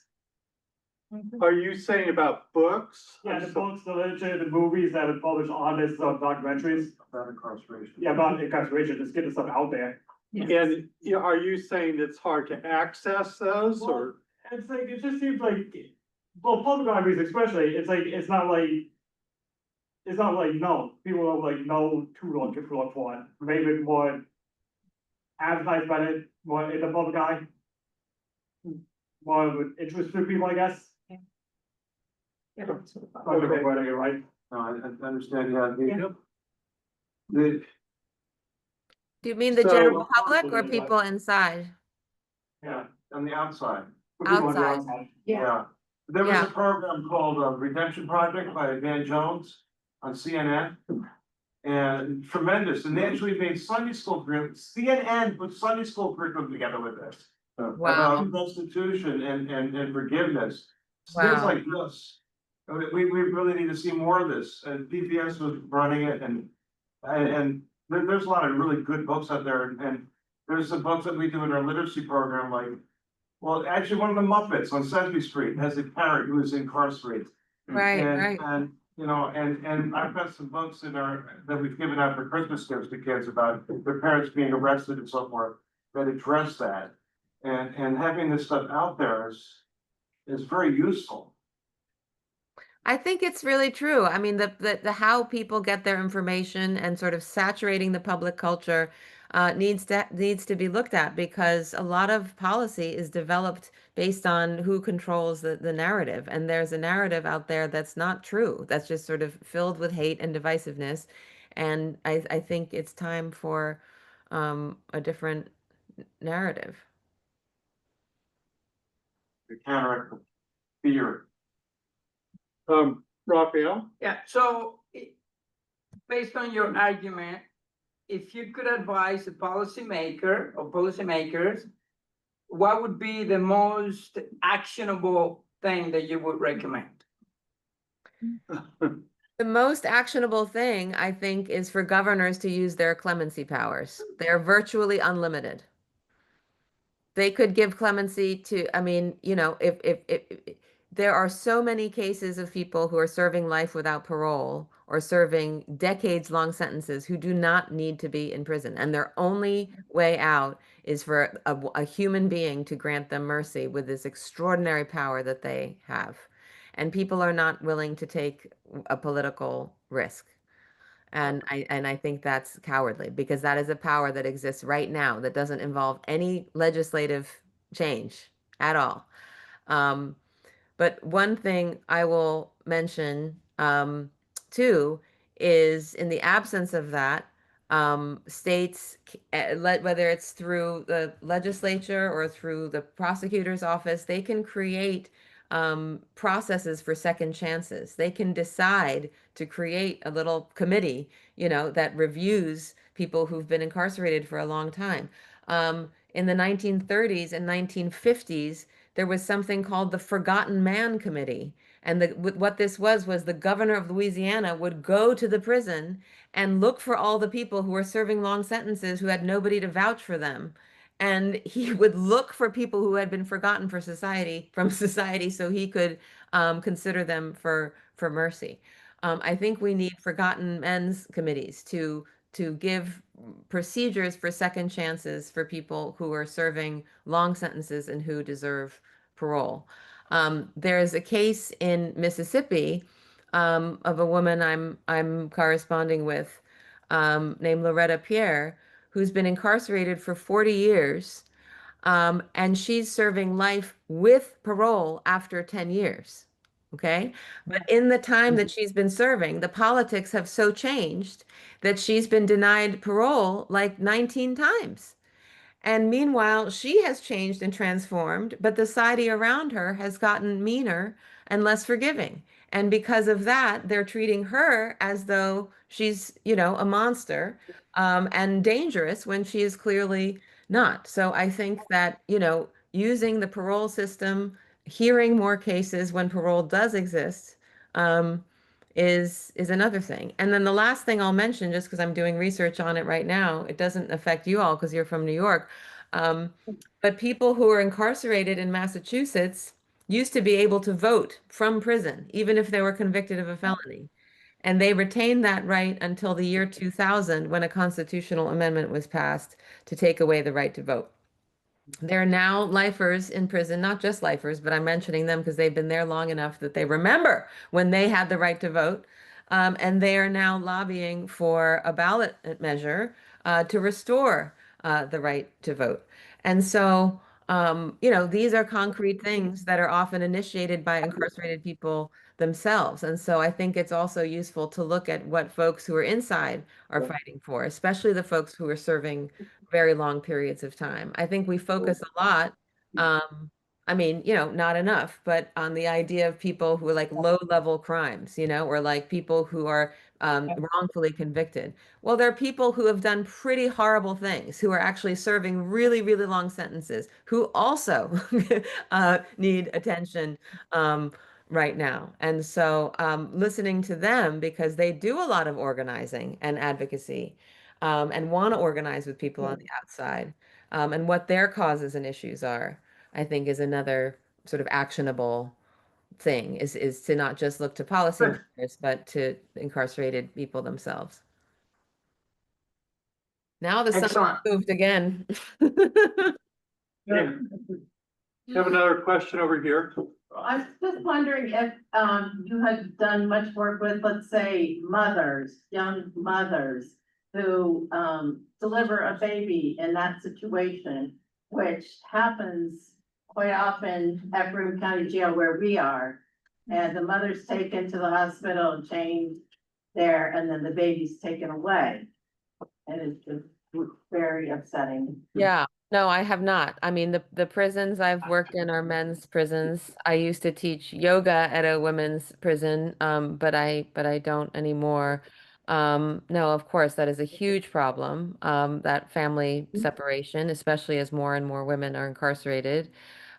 Are you saying about books? Yeah, the books, the literature, the movies that are published on this, documentaries. About incarceration. Yeah, about incarceration, just get the stuff out there. And are you saying it's hard to access those, or? It's like, it just seems like, well, public libraries especially, it's not like, no, people don't like know to look for it. Maybe more advertised by it, more in the public eye. More of an interest to people, I guess. Okay, right? No, I understand, yeah. Do you mean the So- general public or people inside? Yeah, on the outside. For people on the Outside. Yeah. There was Yeah. a program called Redemption Project by Van Jones on CNN. And tremendous, and they actually made Sunday school curriculum, CNN put Sunday school curriculum together with this. Wow. About restitution and forgiveness. Wow. Things like this. We really need to see more of this, and PBS was running it, and there's a lot of really good books out there, and there's some books that we do in our literacy program, like, well, actually, one of the Muppets on Sesame Street has a parrot who is incarcerated. Right, And, right. and, you know, and I've got some books that we've given out for Christmas gifts to kids about their parents being arrested and so forth that address that. And having this stuff out there is very useful. I think it's really true. I mean, the how people get their information and sort of saturating the public culture needs to be looked at because a lot of policy is developed based on who controls the narrative. And there's a narrative out there that's not true, that's just sort of filled with hate and divisiveness. And I think it's time for a different narrative. To counteract the fear. Raphael? Yeah, so based on your argument, if you could advise a policymaker or policymakers, what would be the most actionable thing that you would recommend? The most actionable thing, I think, is for governors to use their clemency powers. They're virtually unlimited. They could give clemency to, I mean, you know, if there are so many cases of people who are serving life without parole or serving decades-long sentences who do not need to be in prison, and their only way out is for a human being to grant them mercy with this extraordinary power that they have. And people are not willing to take a political risk. And I think that's cowardly because that is a power that exists right now that doesn't involve any legislative change at all. Um, but one thing I will mention too is in the absence of that, states, whether it's through the legislature or through the prosecutor's office, they can create processes for second chances. They can decide to create a little committee, you know, that reviews people who've been incarcerated for a long time. In the 1930s and 1950s, there was something called the Forgotten Man Committee. And what this was the governor of Louisiana would go to the prison and look for all the people who were serving long sentences who had nobody to vouch for them. And he would look for people who had been forgotten from society so he could consider them for mercy. I think we need forgotten men's committees to give procedures for second chances for people who are serving long sentences and who deserve parole. There's a case in Mississippi of a woman I'm corresponding with named Loretta Pierre, who's been incarcerated for 40 years, and she's serving life with parole after 10 years. Okay. But in the time that she's been serving, the politics have so changed that she's been denied parole like 19 times. And meanwhile, she has changed and transformed, but the society around her has gotten meaner and less forgiving. And because of that, they're treating her as though she's, you know, a monster, and dangerous when she is clearly not. So I think that, you know, using the parole system, hearing more cases when parole does exist, um, is another thing. And then the last thing I'll mention, just because I'm doing research on it right now, it doesn't affect you all because you're from New York. Um, but people who are incarcerated in Massachusetts used to be able to vote from prison, even if they were convicted of a felony. And they retained that right until the year 2000, when a constitutional amendment was passed to take away the right to vote. There are now lifers in prison, not just lifers, but I'm mentioning them because they've been there long enough that they remember when they had the right to vote. And they are now lobbying for a ballot measure to restore the right to vote. And so, you know, these are concrete things that are often initiated by incarcerated people themselves. And so I think it's also useful to look at what folks who are inside are fighting for, especially the folks who are serving very long periods of time. I think we focus a lot, I mean, you know, not enough, but on the idea of people who are like low-level crimes, you know, or like people who are wrongfully convicted. Well, there are people who have done pretty horrible things, who are actually serving really, really long sentences, who also need attention right now. And so listening to them, because they do a lot of organizing and advocacy, and want to organize with people on the outside, and what their causes and issues are, I think is another sort of actionable thing is to not just look to policymakers, but to incarcerated people themselves. Now the sun Excellent. moved again. Yeah. You have another question over here? I was just wondering if, you had done much work with, let's say, mothers, young mothers who, deliver a baby in that situation, which happens quite often at Broome County Jail where we are. And the mother's taken to the hospital and chained there, and then the baby's taken away. And it's just very upsetting. Yeah, no, I have not. I mean, the prisons I've worked in are men's prisons. I used to teach yoga at a women's prison, but I don't anymore. No, of course, that is a huge problem, that family separation, especially as more and more women are incarcerated.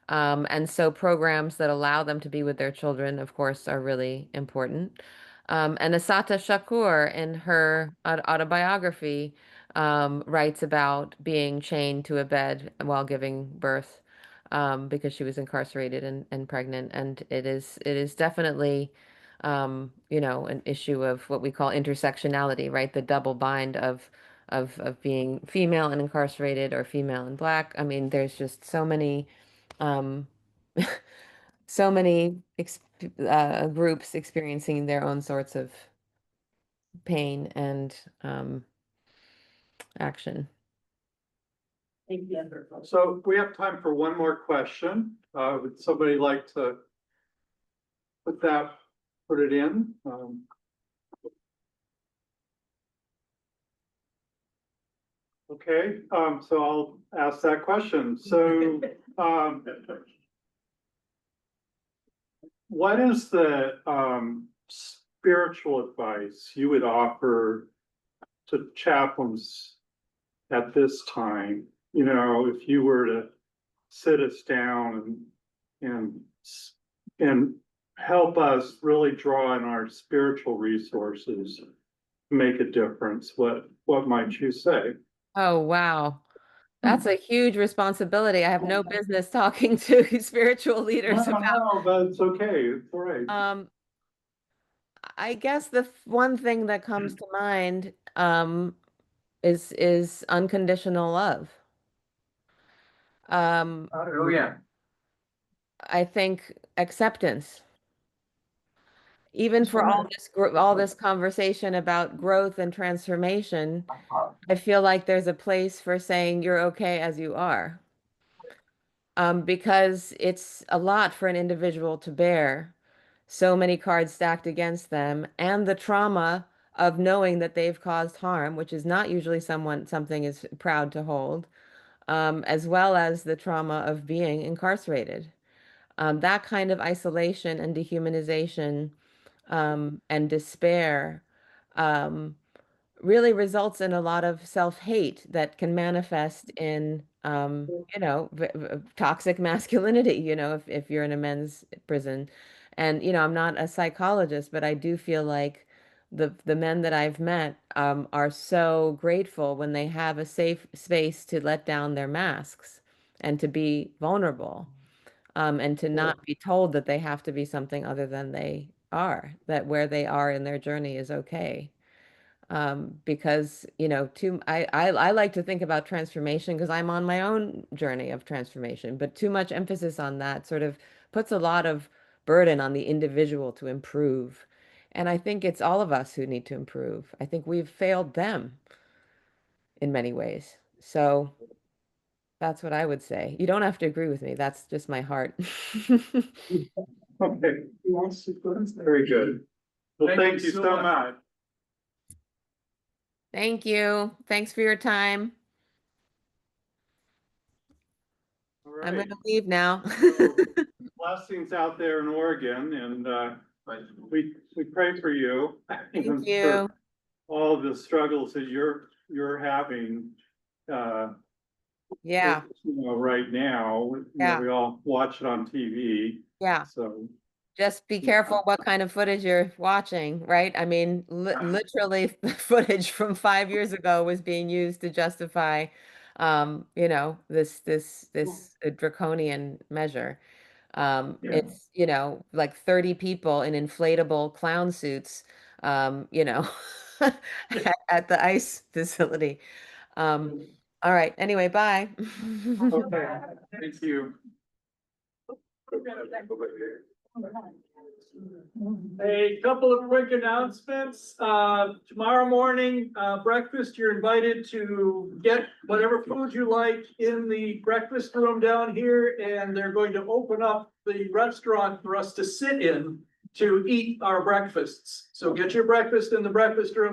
And so programs that allow them to be with their children, of course, are really important. And Asata Shakur, in her autobiography, writes about being chained to a bed while giving birth, because she was incarcerated and pregnant. And it is definitely, an issue of what we call intersectionality, right? The double bind of being female and incarcerated or female and black. I mean, there's just so many um, so many groups experiencing their own sorts of pain and action. So we have time for one more question. Would somebody like to put it in? Okay, so I'll ask that question. So, what is the spiritual advice you would offer to chaplains at this time? You know, if you were to sit us down and help us really draw in our spiritual resources to make a difference, what might you say? Oh, wow. That's a huge responsibility. I have no business talking to spiritual leaders about. No, but it's okay. It's all right. I guess the one thing that comes to mind is unconditional love. Oh, yeah. I think acceptance. Even for all this conversation about growth and transformation, I feel like there's a place for saying you're okay as you are. Because it's a lot for an individual to bear, so many cards stacked against them, and the trauma of knowing that they've caused harm, which is not usually something is proud to hold, as well as the trauma of being incarcerated. That kind of isolation and dehumanization, and despair, um, really results in a lot of self-hate that can manifest in, toxic masculinity, if you're in a men's prison. And, I'm not a psychologist, but I do feel like the men that I've met, are so grateful when they have a safe space to let down their masks and to be vulnerable, and to not be told that they have to be something other than they are, that where they are in their journey is okay. Because, I like to think about transformation because I'm on my own journey of transformation, but too much emphasis on that sort of puts a lot of burden on the individual to improve. And I think it's all of us who need to improve. I think we've failed them in many ways. So that's what I would say. You don't have to agree with me. That's just my heart. Okay. Very good. Well, thank you so much. Thank you. Thanks for your time. All I'm right. gonna leave now. Blessings out there in Oregon, and we pray for you. Thank and you. for all the struggles that you're having. Yeah, Right now. Yeah. We all watch it on TV. yeah. So Just be careful what kind of footage you're watching, right? I mean, literally footage from 5 years ago was being used to justify, this draconian measure. Yeah. It's, you know, like 30 people in inflatable clown suits, you know, at the ice facility. All right, anyway, bye. Okay, thank you. A couple of quick announcements. Tomorrow morning, breakfast, you're invited to get whatever food you like in the breakfast room down here, and they're going to open up the restaurant for us to sit in to eat our breakfasts. So get your breakfast in the breakfast room.